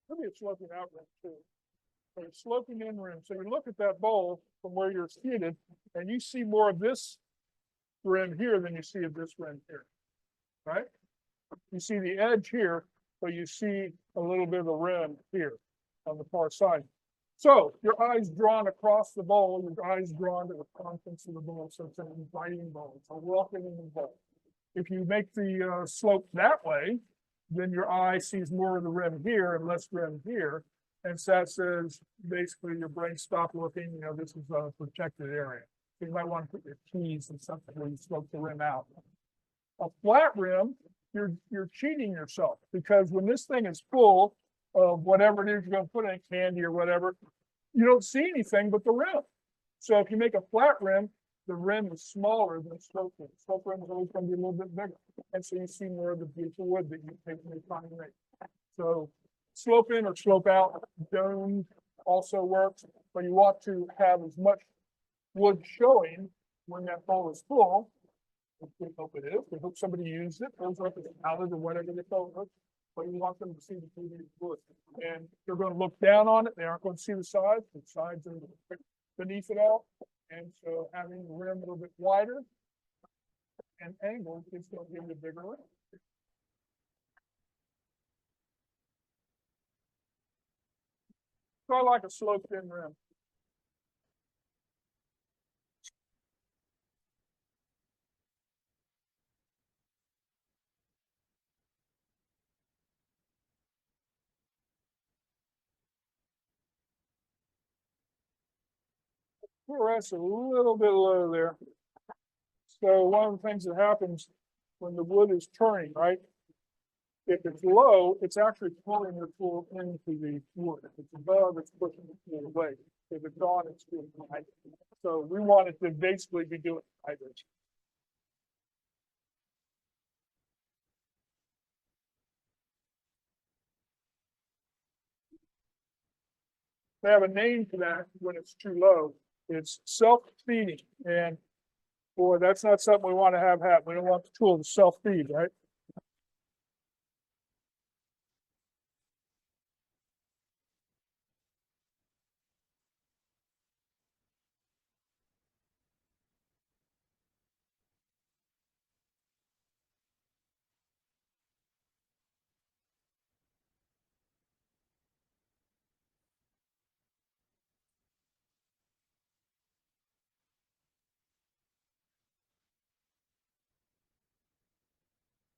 Could be a sloping out rim too. But a sloping in rim. So you look at that bowl from where you're seated, and you see more of this rim here than you see of this rim here, right? You see the edge here, but you see a little bit of the rim here on the far side. So your eyes drawn across the bowl, your eyes drawn to the contents of the bowl. So it's an inviting bowl. It's a welcoming bowl. If you make the slope that way, then your eye sees more of the rim here and less rim here. And so that says basically your brain stop looking, you know, this is a protected area. So you might want to put your keys and something where you slope the rim out. A flat rim, you're cheating yourself, because when this thing is full of whatever it is you're going to put in, candy or whatever, you don't see anything but the rim. So if you make a flat rim, the rim is smaller than a slope rim. Slope rim is always going to be a little bit bigger. And so you see more of the beautiful wood that you take in the fine make. So slope in or slope out dome also works, but you want to have as much wood showing when that bowl is full. We hope it is. We hope somebody used it. Those are the salad or whatever they call it. But you want them to see the wood. And they're going to look down on it. They aren't going to see the sides. The sides are beneath it all. And so having the rim a little bit wider and angled is going to give you a bigger rim. So I like a sloped in rim. That's a little bit low there. So one of the things that happens when the wood is turning, right? If it's low, it's actually pulling the tool into the wood. If it's above, it's pushing the tool away. If it's on, it's doing it. So we want it to basically be doing either. They have a name for that when it's too low. It's self-feeding. And boy, that's not something we want to have happen. We don't want the tool to self-feed, right?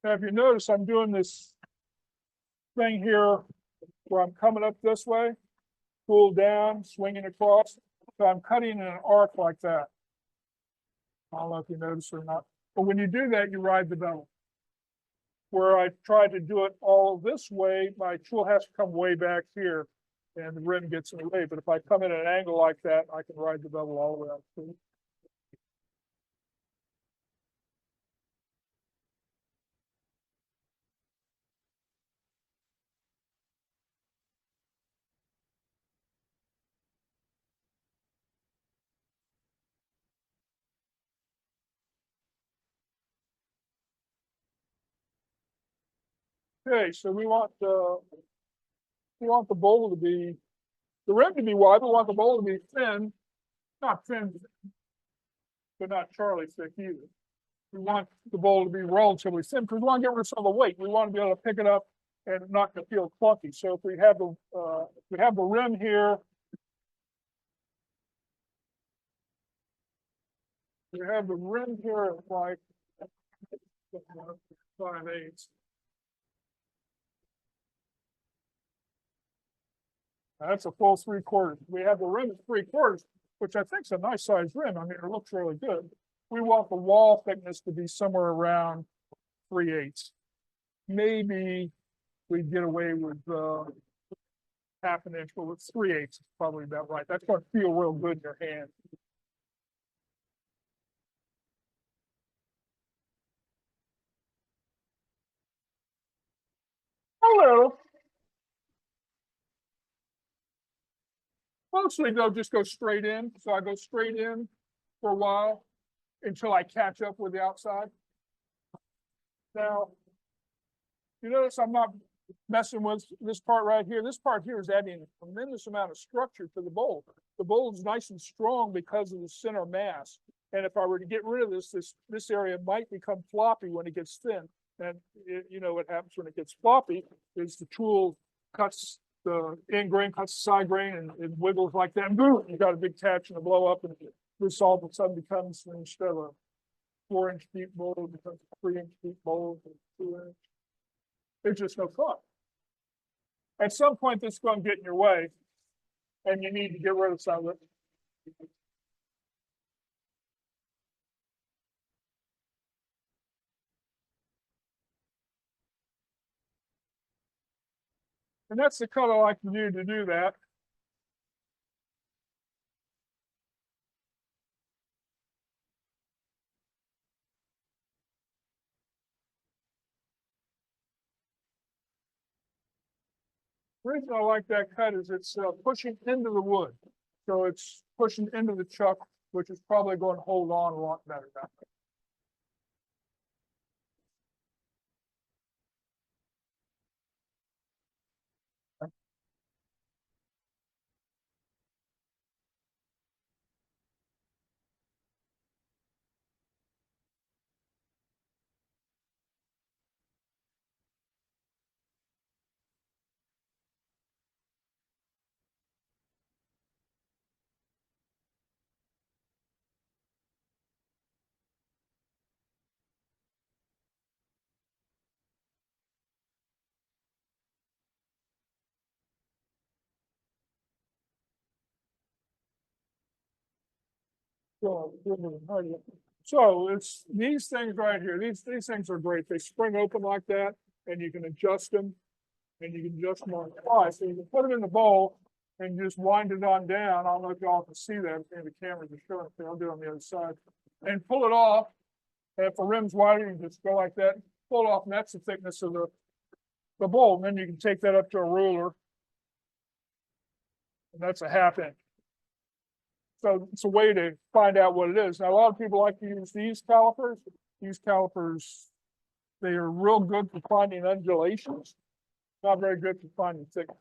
Now, if you notice, I'm doing this thing here where I'm coming up this way, pull down, swinging across. So I'm cutting in an arc like that. I don't know if you notice or not. But when you do that, you ride the bevel. Where I try to do it all this way, my tool has to come way back here and the rim gets in the way. But if I come in at an angle like that, I can ride the bevel all the way up. Okay, so we want the bowl to be the rim to be wide. We want the bowl to be thin, not thin, but not Charlie thick either. We want the bowl to be relatively thin because we want to get rid of some of the weight. We want to be able to pick it up and not to feel clunky. So if we have the rim here, we have the rim here at like 5/8. That's a full 3/4. We have the rim at 3/4, which I think is a nice size rim. I mean, it looks really good. We want the wall thickness to be somewhere around 3/8. Maybe we get away with half an inch, but with 3/8 is probably about right. That's going to feel real good in your hand. Hello. Mostly they'll just go straight in. So I go straight in for a while until I catch up with the outside. Now, you notice I'm not messing with this part right here. This part here is adding a tremendous amount of structure to the bowl. The bowl is nice and strong because of the center mass. And if I were to get rid of this area might become floppy when it gets thin. And you know what happens when it gets floppy is the tool cuts the end grain, cuts the side grain, and it wiggles like that. And boom, you got a big catch and a blow up, and this all of a sudden becomes, instead of a 4-inch deep bowl, it becomes a 3-inch deep bowl, 2-inch. It's just no fun. At some point, this is going to get in your way, and you need to get rid of some of it. And that's the cut I like to do that. The reason I like that cut is it's pushing into the wood. So it's pushing into the chuck, which is probably going to hold on a lot better that way. So it's these things right here. These things are great. They spring open like that, and you can adjust them, and you can adjust them on the fly. So you can put them in the bowl and just wind it on down. I don't know if y'all can see that. The cameras are showing it. I'll do it on the other side. And pull it off. And if the rim's wider, you just go like that, pull it off, and that's the thickness of the bowl. And then you can take that up to a ruler, and that's a 1/2 inch. So it's a way to find out what it is. Now, a lot of people like to use these calipers. These calipers, they are real good for finding undulations, not very good for finding thickness.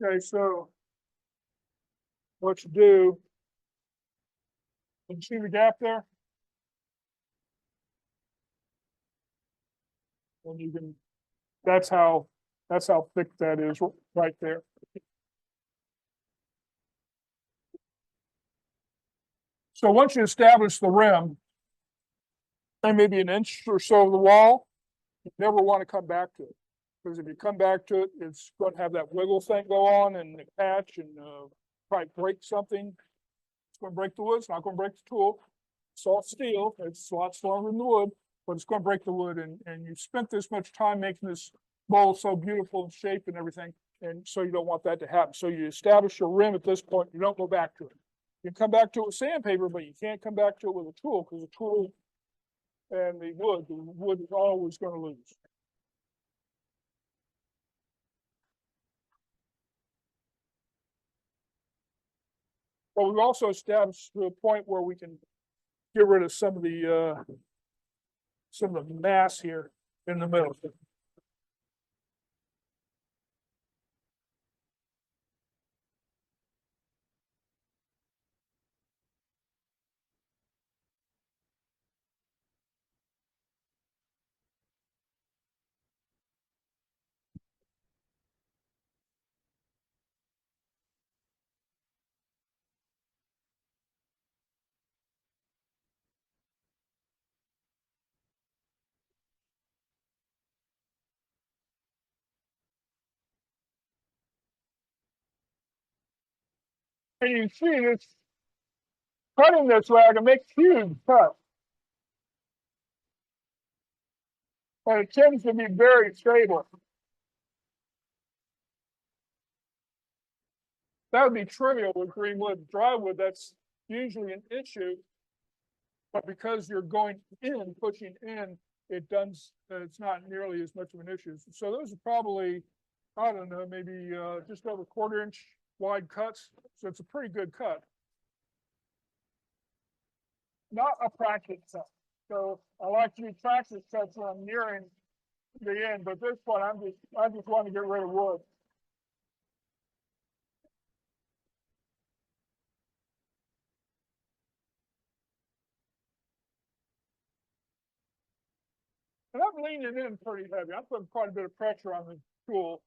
Okay, so what you do, you see the gap there? And you can, that's how thick that is right there. So once you establish the rim, and maybe an inch or so of the wall, you never want to come back to it. Because if you come back to it, it's going to have that wiggle thing go on and the catch and probably break something. It's going to break the wood. It's not going to break the tool. Soft steel. It's a lot stronger than the wood, but it's going to break the wood. And you've spent this much time making this bowl so beautiful in shape and everything. And so you don't want that to happen. So you establish your rim at this point. You don't go back to it. You can come back to it with sandpaper, but you can't come back to it with a tool because the tool and the wood is always going to lose. But we've also established to a point where we can get rid of some of the mass here in the middle. And you see this cutting this way, I can make huge cuts. And it tends to be very stable. That would be trivial with green wood. Dry wood, that's usually an issue. But because you're going in, pushing in, it does, it's not nearly as much of an issue. So those are probably, I don't know, maybe just over 1/4 inch wide cuts. So it's a pretty good cut. Not a practice cut. So I like to do practice cuts when I'm nearing the end, but this one I just want to get rid of wood. And I'm leaning in pretty heavy. I'm putting quite a bit of pressure on the tool.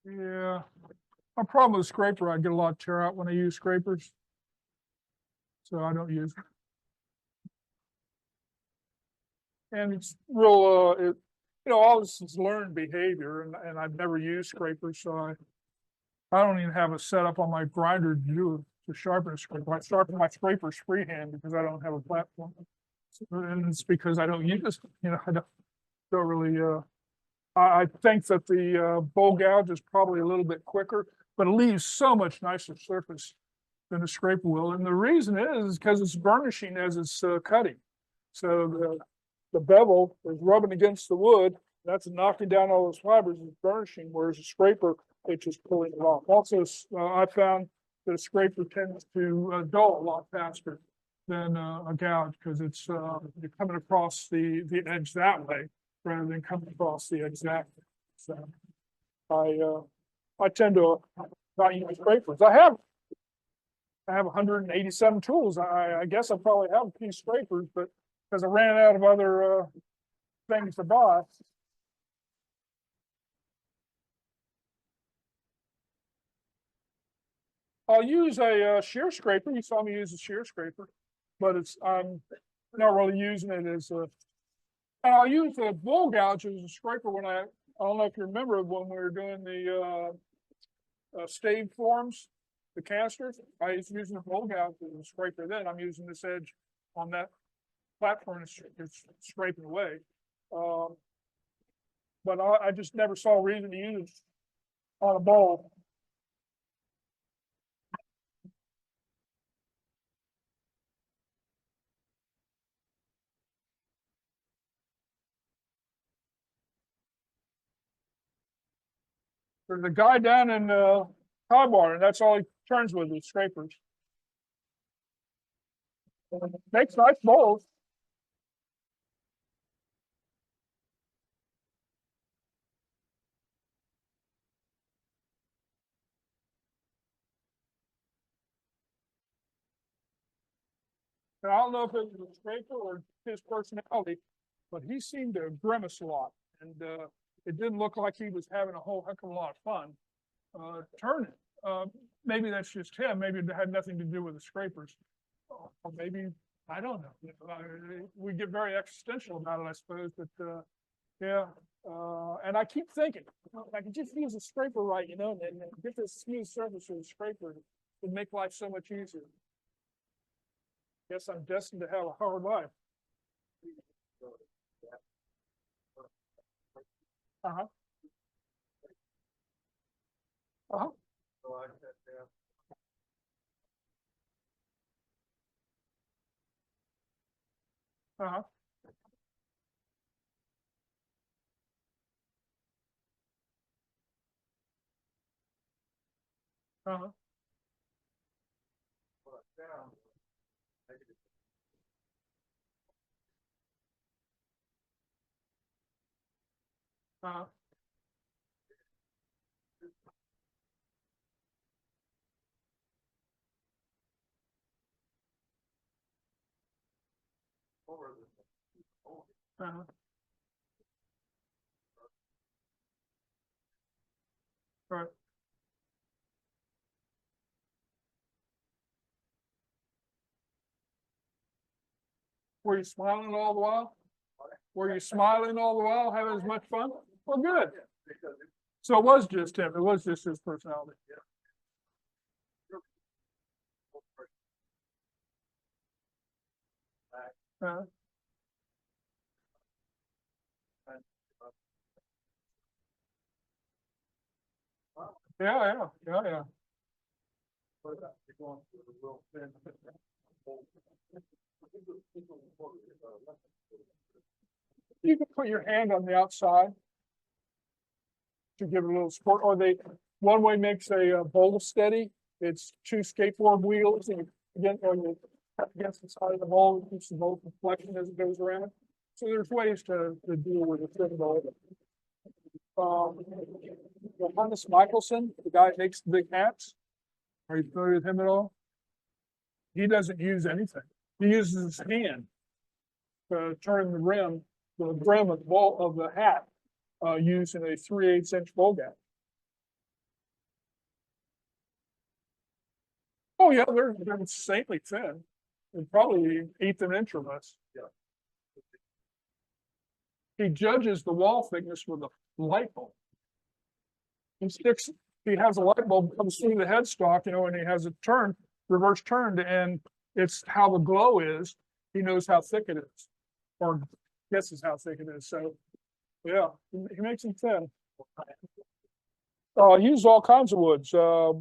Yeah. My problem with scraper, I get a lot of tear out when I use scrapers. So I don't use it. And it's real, all this is learned behavior, and I've never used scrapers, so I don't even have a setup on my grinder to sharpen a scraper. I sharpen my scrapers freehand because I don't have a platform. And it's because I don't use it, I don't really, I think that the bowl gouge is probably a little bit quicker, but it leaves so much nicer surface than a scraper will. And the reason is because it's burnishing as it's cutting. So the bevel is rubbing against the wood. That's knocking down all those fibers and burnishing, whereas a scraper, it's just pulling it off. Also, I found that a scraper tends to dull a lot faster than a gouge because it's you're coming across the edge that way rather than coming across the edge that way. So I tend to not use scrapers. I have 187 tools. I guess I probably have a few scrapers, but because I ran out of other things to buy. I'll use a shear scraper. You saw me use a shear scraper, but I'm not really using it as a. And I'll use the bowl gouge as a scraper when I don't know if you remember when we were doing the stave forms, the casters. I was using the bowl gouge as a scraper then. I'm using this edge on that platform is scraping away. But I just never saw a reason to use it on a bowl. There's a guy down in Tidewater, and that's all he turns with is scrapers. Makes nice bowls. And I don't know if it was a scraper or his personality, but he seemed to grimace a lot, and it didn't look like he was having a whole heck of a lot of fun turning. Maybe that's just him. Maybe it had nothing to do with the scrapers, or maybe I don't know. We get very existential about it, I suppose. But yeah, and I keep thinking, I could just use a scraper right, and get this smooth surface with a scraper. It'd make life so much easier. Guess I'm destined to have a hard life. Uh-huh. Uh-huh. Uh-huh. Uh-huh. Uh-huh. Uh-huh. Right. Were you smiling all the while? Were you smiling all the while, having as much fun? Well, good. So it was just him. It was just his personality. Uh, yeah. You can put your hand on the outside to give it a little support, or one way makes a bowl steady. It's two skateboard wheels, and you against the side of the bowl, it keeps the bowl from flexing as it goes around. So there's ways to deal with a thin bowl. Johannes Michelson, the guy that makes the big hats. Are you familiar with him at all? He doesn't use anything. He uses his hand to turn the brim of the hat, using a 3/8 inch bowl gouge. Oh, yeah, they're insanely thin. They're probably an eighth of an inch or less. He judges the wall thickness with a light bulb. He sticks, he has a light bulb comes through the headstock, and he has it turned, reverse turned, and it's how the glow is. He knows how thick it is, or guesses how thick it is. So, yeah, he makes them thin. He uses all kinds of woods. A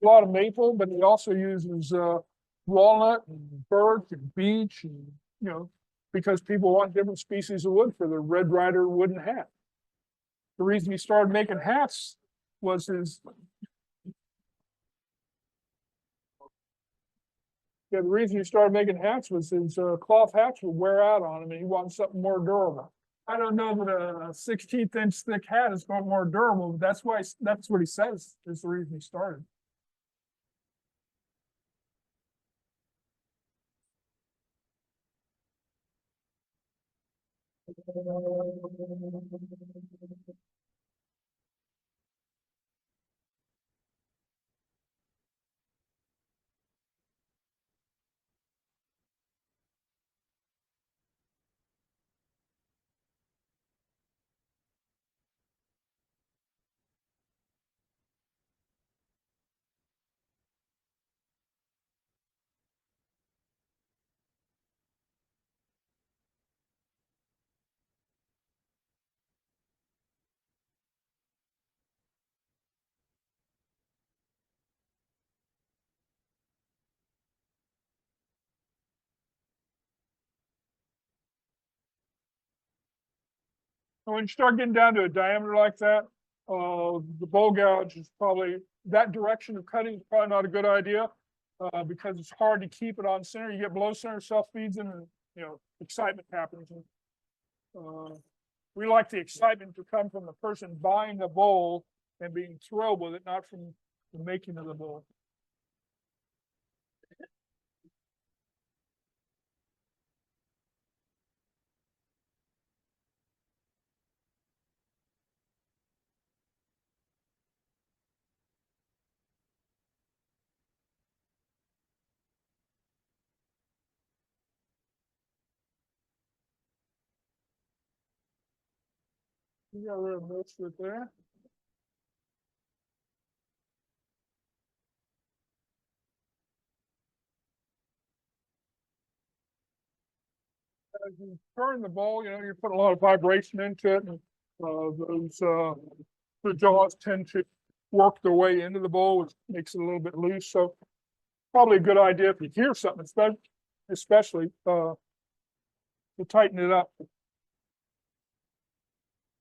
lot of maple, but he also uses walnut and birch and beech, and because people want different species of wood for the Red Ryder wooden hat. The reason he started making hats was his yeah, the reason he started making hats was his cloth hats would wear out on him, and he wanted something more durable. I don't know that a 16th inch thick hat is going more durable, but that's what he says is the reason he started. And when you start getting down to a diameter like that, the bowl gouge is probably that direction of cutting is probably not a good idea because it's hard to keep it on center. You get below center self feeds in, and excitement happens. And, we like the excitement to come from the person buying the bowl and being thrilled with it, not from the making of the bowl. You got a little notes with there. As you turn the bowl, you put a lot of vibration into it, and the jaws tend to work their way into the bowl, which makes it a little bit loose. So probably a good idea if you hear something, especially to tighten it up.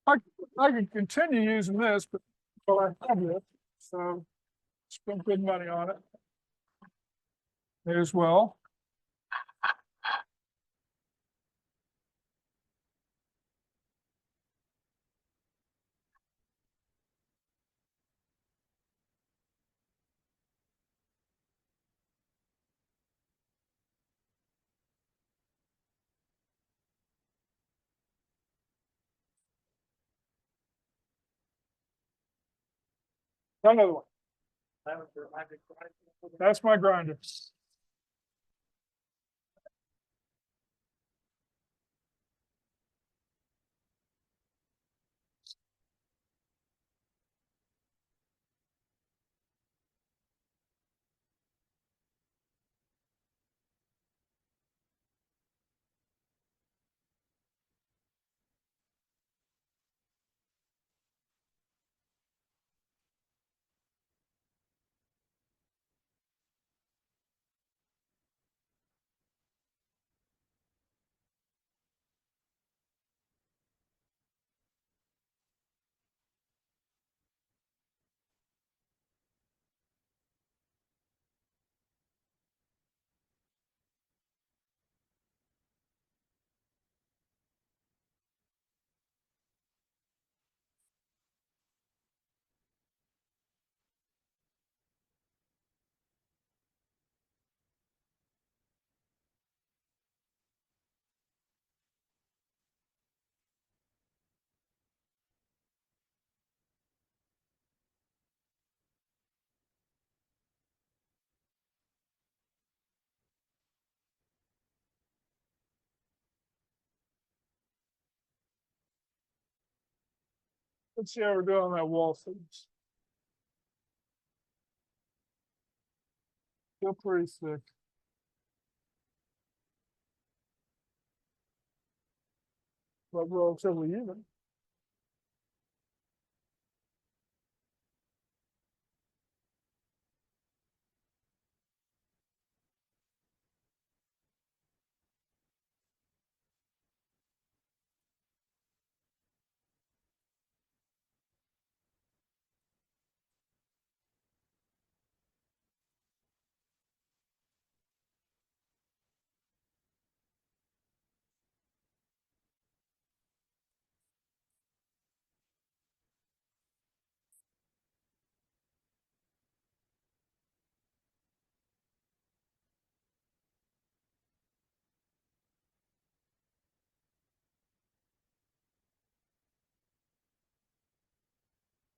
I I could continue using this, but I have this, so spend good money on it as well. Another one. That's my grinder. Let's see how we're doing on that wall thickness. Still pretty thick. But relatively even.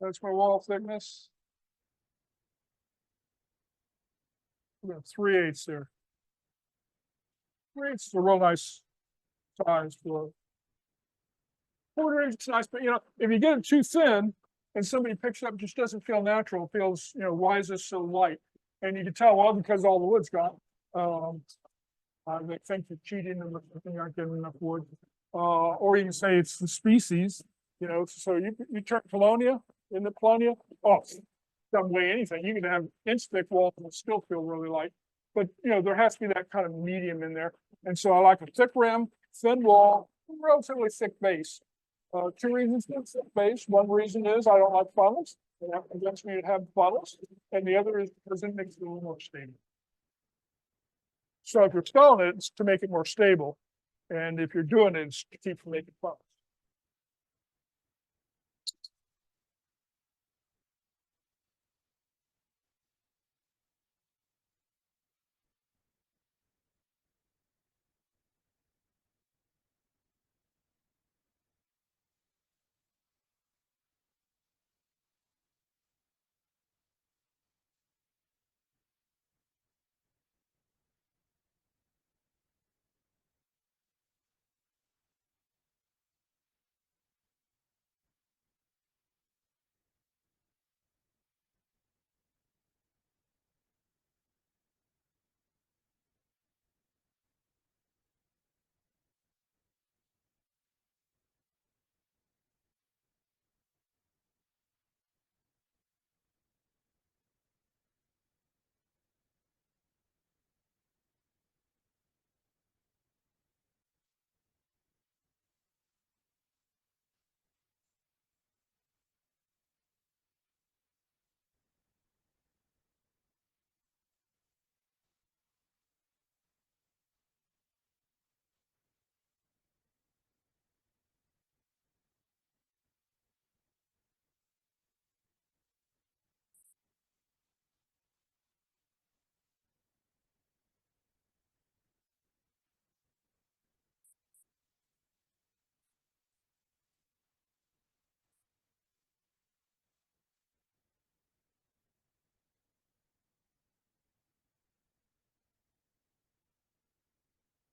That's my wall thickness. We got 3/8 there. 3/8 is a real nice size for 1/4 inch is nice, but if you get it too thin and somebody picks it up, it just doesn't feel natural. It feels, why is this so light? And you can tell, well, because all the wood's gone. They think you're cheating and you're not getting enough wood. Or you can say it's the species, so you turn Polonia into Polonia, doesn't weigh anything. You can have inch thick walls and still feel really light. But there has to be that kind of medium in there. And so I like a thick rim, thin wall, relatively thick base. 2 reasons for thick base. One reason is I don't like funnels, and that prevents me to have funnels. And the other is because it makes it a little more stable. So if you're installing it, it's to make it more stable. And if you're doing it, it's to keep from making funnels.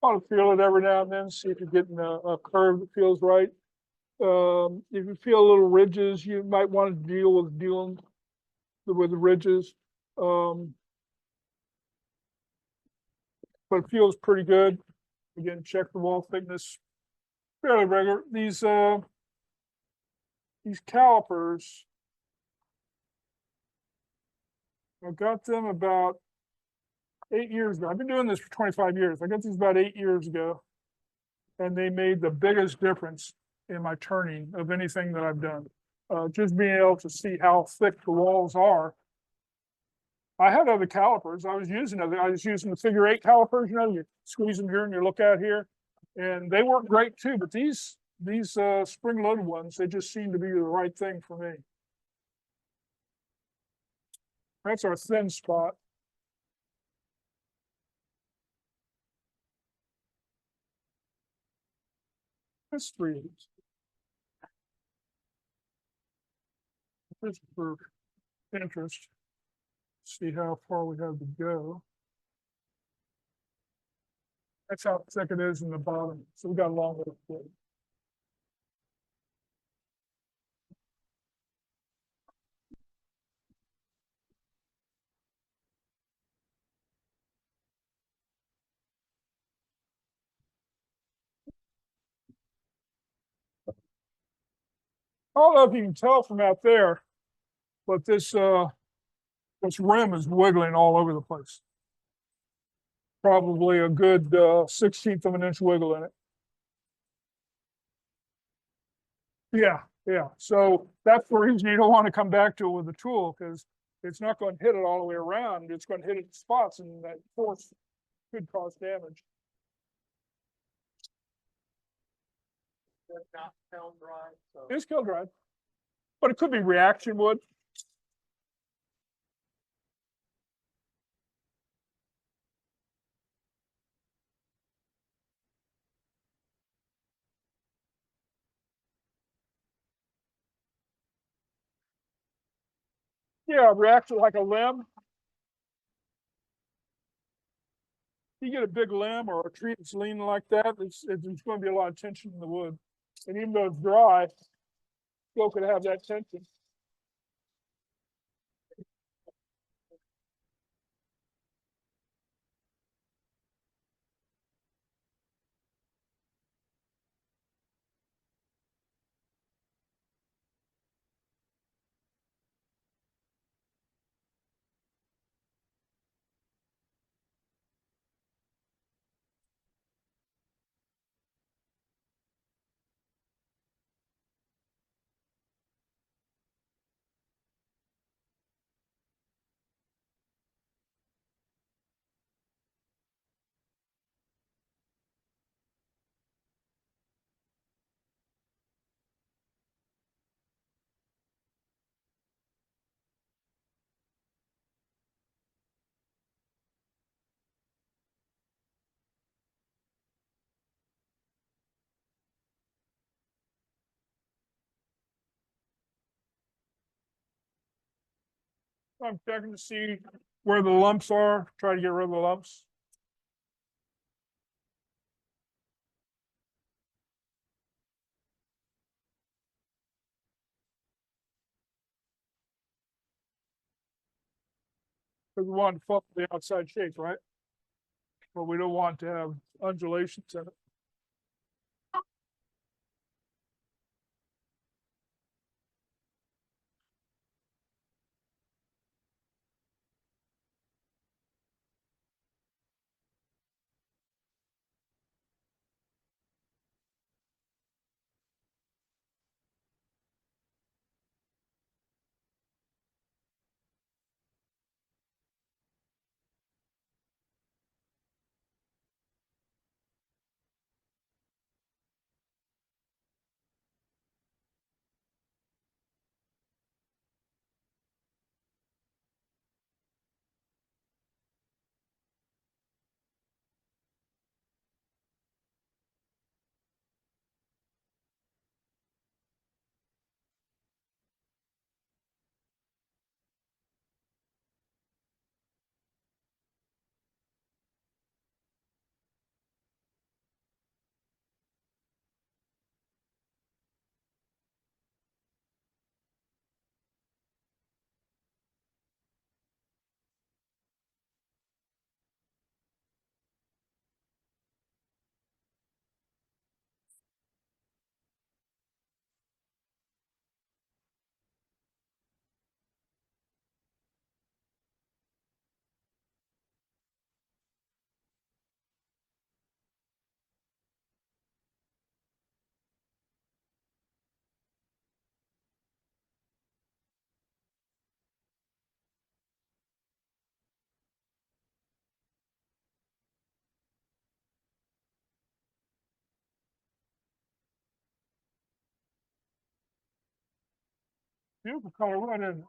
I want to feel it every now and then, see if you're getting a curve that feels right. If you feel little ridges, you might want to dealing with the ridges. But it feels pretty good. Again, check the wall thickness, fairly regular. These calipers, I got them about 8 years ago. I've been doing this for 25 years. I got these about 8 years ago, and they made the biggest difference in my turning of anything that I've done. Just being able to see how thick the walls are. I had other calipers. I was using the figure 8 calipers. You squeeze them here and you look out here, and they work great too. But these spring-loaded ones, they just seem to be the right thing for me. That's our thin spot. That's 3/8. Just for interest, see how far we have to go. That's how thick it is in the bottom. So we got a long way to go. I don't know if you can tell from out there, but this rim is wiggling all over the place. Probably a good 1/16 of an inch wiggle in it. Yeah, yeah. So that's the reason you don't want to come back to it with a tool, because it's not going to hit it all the way around. It's going to hit it in spots, and that force could cause damage. Not kiln dry, so. It's kiln dried, but it could be reaction wood. Yeah, reaction like a limb. You get a big limb or a tree that's leaning like that, there's going to be a lot of tension in the wood. And even though it's dry, still could have that tension. I'm checking to see where the lumps are, try to get rid of the lumps. Because we want to fuck the outside shape, right? But we don't want to have undulations in it. Beautiful color wood, isn't it?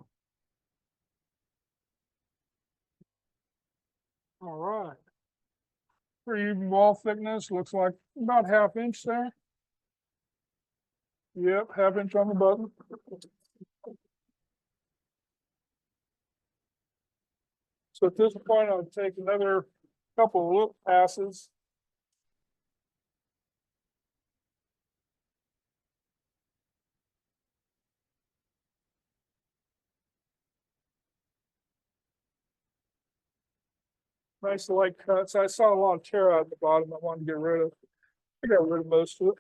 All right. Pretty even wall thickness, looks like about 1/2 inch there. Yep, 1/2 inch on the button. So at this point, I'll take another couple of loop passes. Nice light cuts. I saw a lot of tear out at the bottom I wanted to get rid of. I got rid of most of it.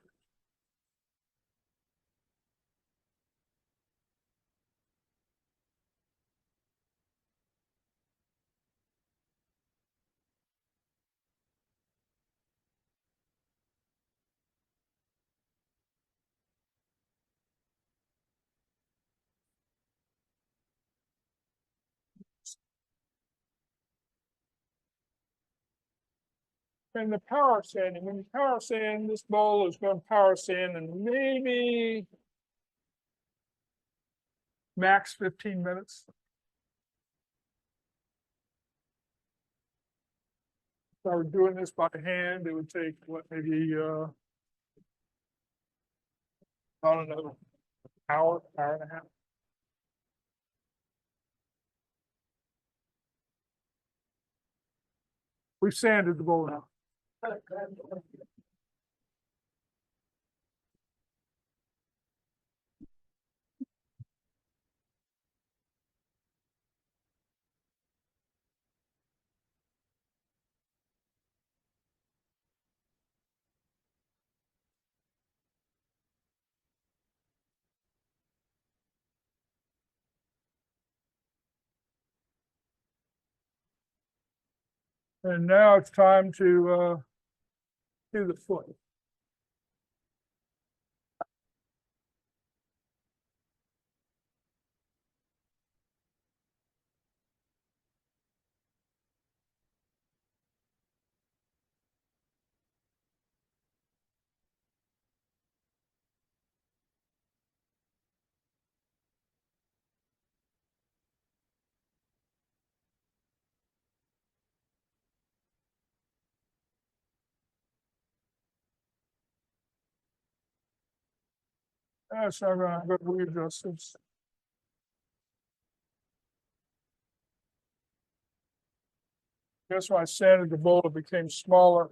And the power sanding, when you power sand, this bowl is going to power sand in maybe max 15 minutes. If I were doing this by hand, it would take what, maybe I don't know, hour and a half. We've sanded the bowl now. And now it's time to do the foot. So I'm going to readjust this. Guess when I sanded the bowl, it became smaller.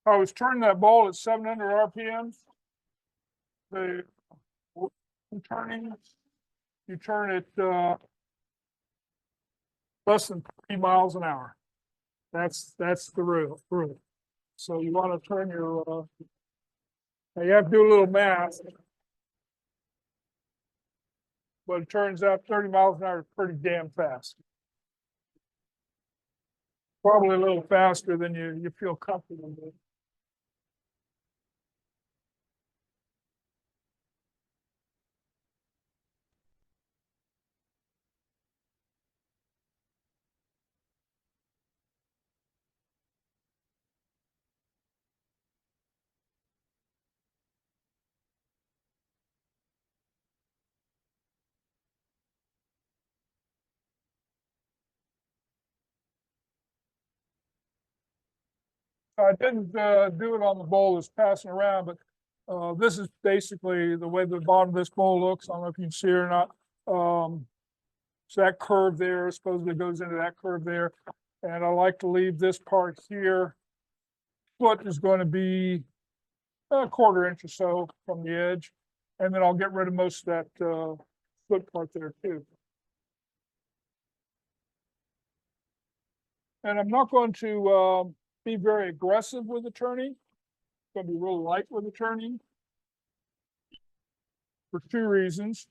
I was turning that bowl at 700 RPMs. The turning, you turn it less than 3 miles an hour. That's the rule. So you want to turn your. Now you have to do a little math, but it turns out 30 miles an hour is pretty damn fast. Probably a little faster than you feel comfortable with. I didn't do it on the bowl that's passing around, but this is basically the way the bottom of this bowl looks. I don't know if you can see it or not. So that curve there supposedly goes into that curve there. And I like to leave this part here. Foot is going to be a 1/4 inch or so from the edge. And then I'll get rid of most of that foot part there too. And I'm not going to be very aggressive with the turning. It's going to be real light with the turning for 2 reasons.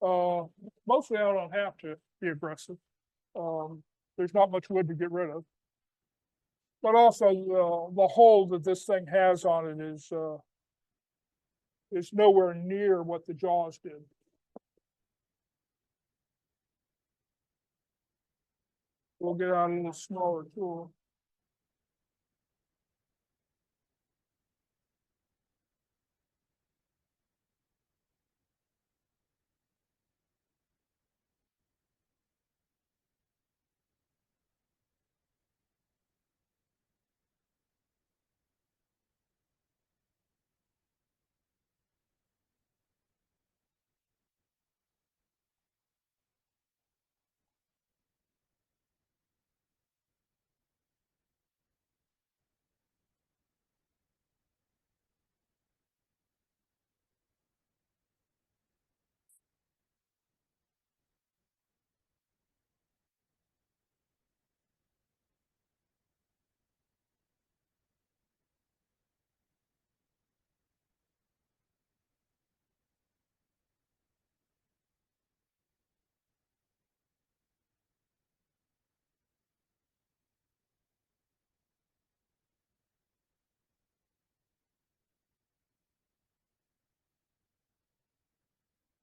Mostly I don't have to be aggressive. There's not much wood to get rid of. But also the hold that this thing has on it is nowhere near what the jaws did. We'll get out a little smaller tool.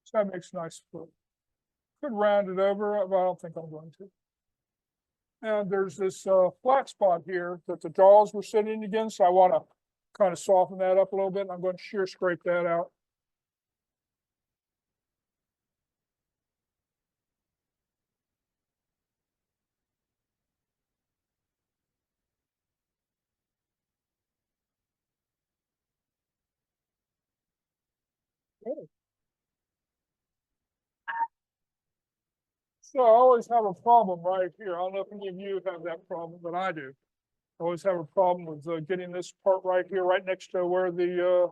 So that makes a nice foot. Could round it over, but I don't think I'm going to. And there's this flat spot here that the jaws were sitting against. So I want to kind of soften that up a little bit. I'm going to shear scrape that out. So I always have a problem right here. I don't know if any of you have that problem, but I do. I always have a problem with getting this part right here, right next to where the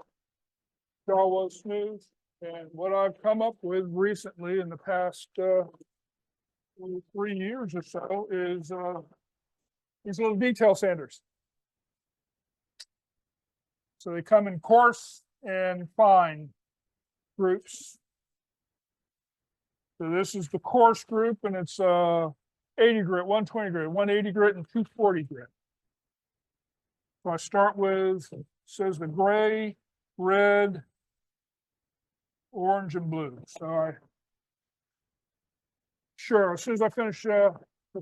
jaw was smooth. And what I've come up with recently in the past 3 years or so is these little detail sanders. So they come in coarse and fine groups. So this is the coarse group, and it's 80 grit, 120 grit, 180 grit, and 240 grit. So I start with, says the gray, red, orange, and blue. So sure, as soon as I finish the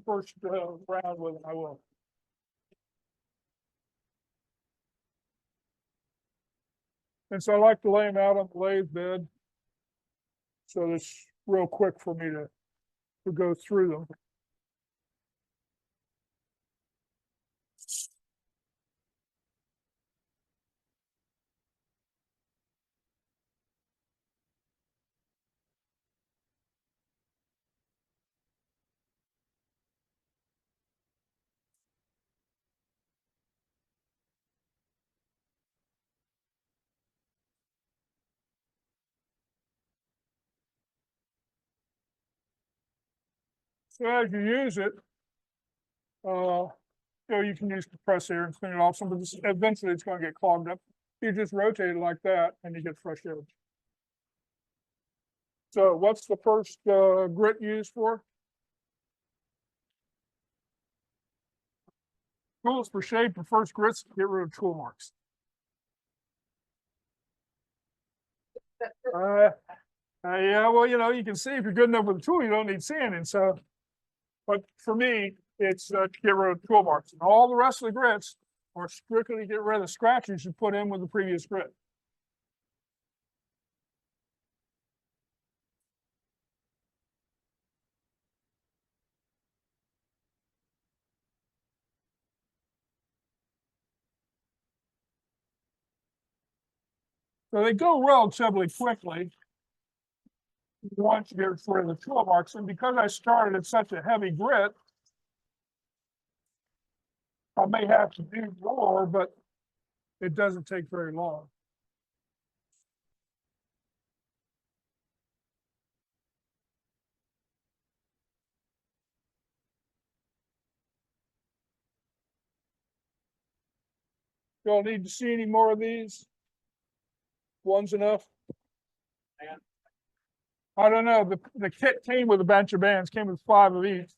first round with it, I will. And so I like to lay them out on the lathe bed. So it's real quick for me to go through them. So as you use it, you can use compressed air and clean it off. But eventually it's going to get clogged up. You just rotate it like that, and you get fresh edge. So what's the first grit used for? Tools for shape. The first grits, get rid of tool marks. Yeah, well, you can see if you're good enough with a tool, you don't need sanding. So, but for me, it's to get rid of tool marks. And all the rest of the grits are strictly to get rid of the scratches you put in with the previous grit. So they go relatively quickly once you get rid of the tool marks. And because I started at such a heavy grit, I may have to do more, but it doesn't take very long. You don't need to see any more of these. One's enough. I don't know. The kit came with a bunch of bands, came with 5 of each.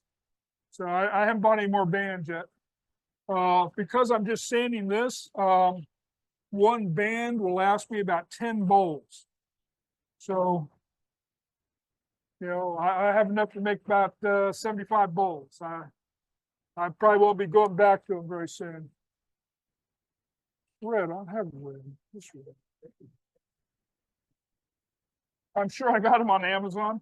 So I haven't bought any more bands yet. Because I'm just sanding this, one band will last me about 10 bowls. So, I have enough to make about 75 bowls. I probably won't be going back to them very soon. Red, I don't have red. This red. I'm sure I got them on Amazon.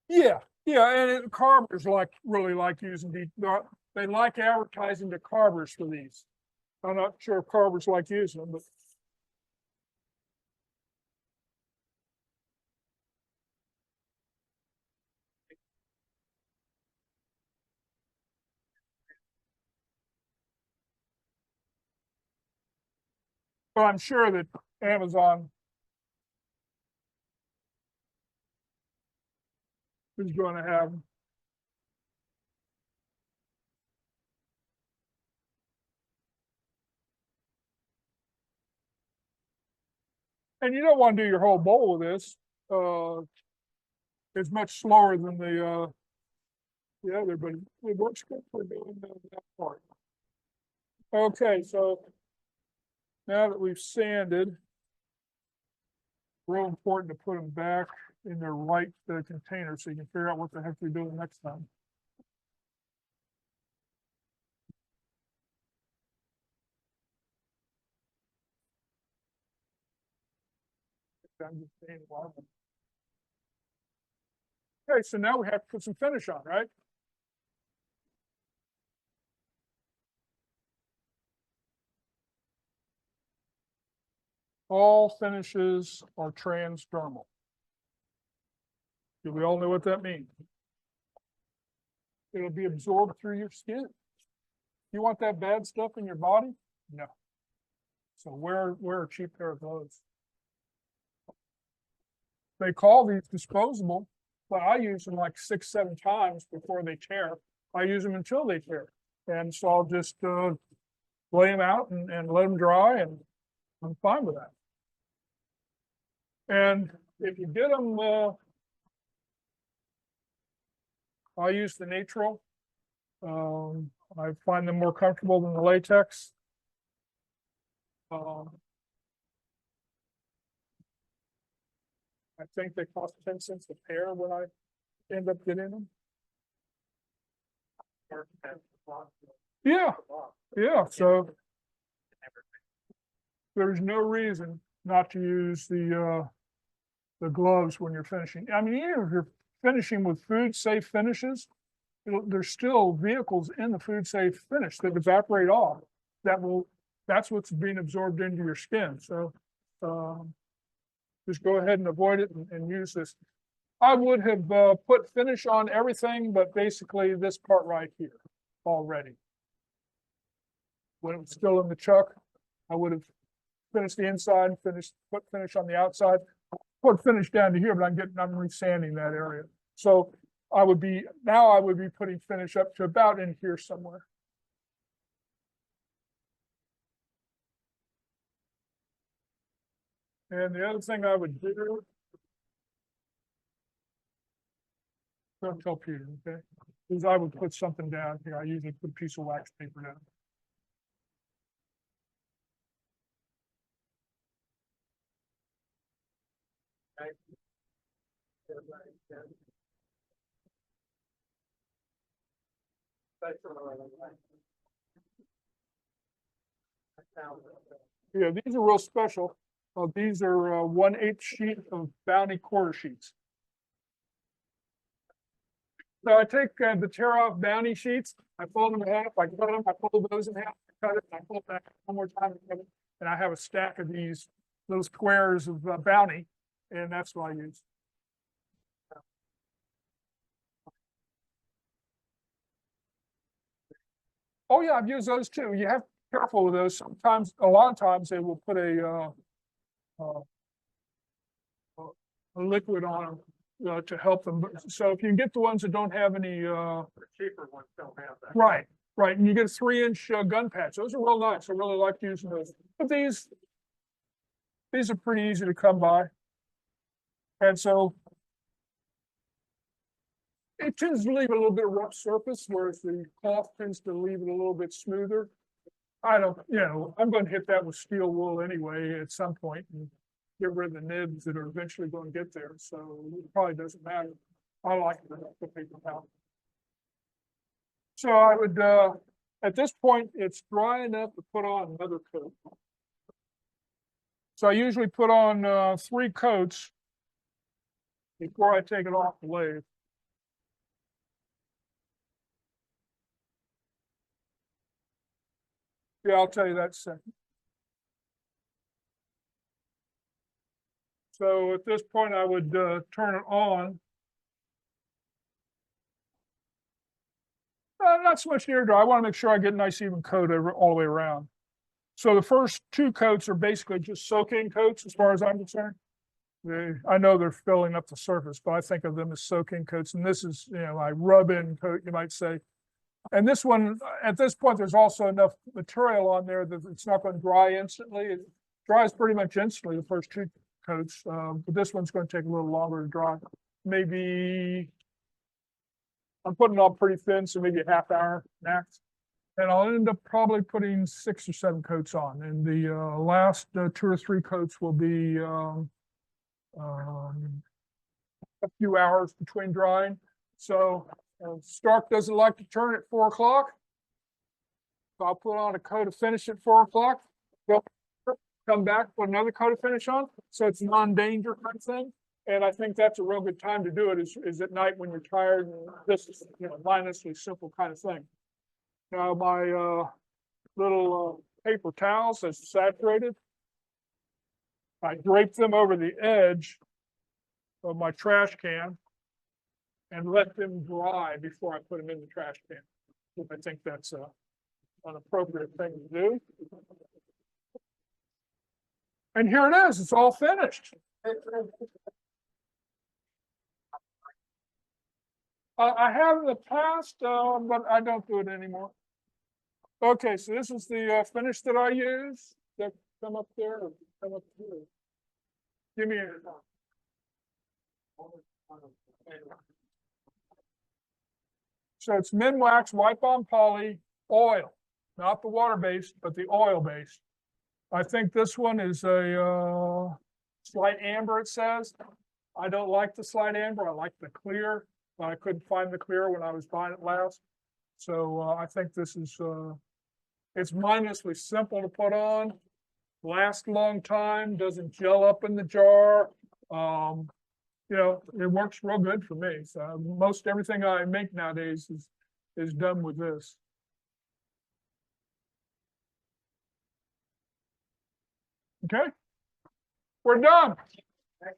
Yeah, and carvers really like using these. They like advertising to carvers for these. I'm not sure if carvers like using them, but I'm sure that Amazon is going to have them. And you don't want to do your whole bowl with this. It's much slower than the other, but it works good for doing that part. Okay, so now that we've sanded, real important to put them back in their right container so you can figure out what the heck you're doing next time. Okay, so now we have to put some finish on, right? All finishes are transdermal. Do we all know what that means? It'll be absorbed through your skin. You want that bad stuff in your body? No. So wear a cheap pair of gloves. They call these disposable, but I use them like 6, 7 times before they tear. I use them until they tear. And so I'll just lay them out and let them dry, and I'm fine with that. And if you get them, I use the Natro. I find them more comfortable than the latex. I think they cost 10 cents a pair when I end up getting them. Yeah, yeah. So there's no reason not to use the gloves when you're finishing. I mean, even if you're finishing with food safe finishes, there's still vehicles in the food safe finish that evaporate off. That's what's being absorbed into your skin. So just go ahead and avoid it and use this. I would have put finish on everything, but basically this part right here already. When it was still in the chuck, I would have finished the inside, put finish on the outside, put finish down to here, but I'm resanding that area. So I would be putting finish up to about in here somewhere. And the other thing I would do, don't tell Peter, okay, is I would put something down here. I usually put a piece of wax paper down. Yeah, these are real special. These are 1/8 sheet of Bounty quarter sheets. So I take the tear off Bounty sheets, I fold them in half, I cut them, I fold those in half, I cut it, and I fold back one more time, and I have a stack of these little squares of Bounty, and that's what I use. Oh yeah, I've used those too. You have to be careful with those. Sometimes, a lot of times, they will put a liquid on them to help them. So if you can get the ones that don't have any, The cheaper ones don't have that. right, and you get a 3-inch gun patch. Those are real nice. I really like using those. But these are pretty easy to come by. And so it tends to leave a little bit rough surface, whereas the cloth tends to leave it a little bit smoother. I don't, I'm going to hit that with steel wool anyway at some point and get rid of the nibs that are eventually going to get there. So it probably doesn't matter. I like the paper towel. So I would, at this point, it's dry enough to put on another coat. So I usually put on 3 coats before I take it off the lathe. Yeah, I'll tell you that in a second. So at this point, I would turn it on. Not so much near dry. I want to make sure I get a nice even coat all the way around. So the first 2 coats are basically just soak-in coats, as far as I'm concerned. I know they're filling up the surface, but I think of them as soak-in coats. And this is, my rub-in coat, you might say. And this one, at this point, there's also enough material on there that it's not going to dry instantly. It dries pretty much instantly, the first 2 coats. But this one's going to take a little longer to dry. Maybe, I'm putting it on pretty thin, so maybe a half hour max. And I'll end up probably putting 6 or 7 coats on, and the last 2 or 3 coats will be a few hours between drying. So Stark doesn't like to turn at 4 o'clock. So I'll put on a coat of finish at 4 o'clock. He'll come back, put another coat of finish on. So it's non-danger kind of thing. And I think that's a real good time to do it is at night when you're tired. And this is, mindlessly simple kind of thing. Now my little paper towels are saturated. I drape them over the edge of my trash can and let them dry before I put them in the trash can. I think that's an appropriate thing to do. And here it is, it's all finished. I have in the past, but I don't do it anymore. Okay, so this is the finish that I use. That come up there, or come up here. Give me a. So it's Minwax, white bond poly, oil, not the water-based, but the oil-based. I think this one is a slight amber, it says. I don't like the slight amber, I like the clear, but I couldn't find the clear when I was buying it last. So I think this is, it's mindlessly simple to put on, lasts a long time, doesn't gel up in the jar. It works real good for me. So most everything I make nowadays is done with this. Okay, we're done.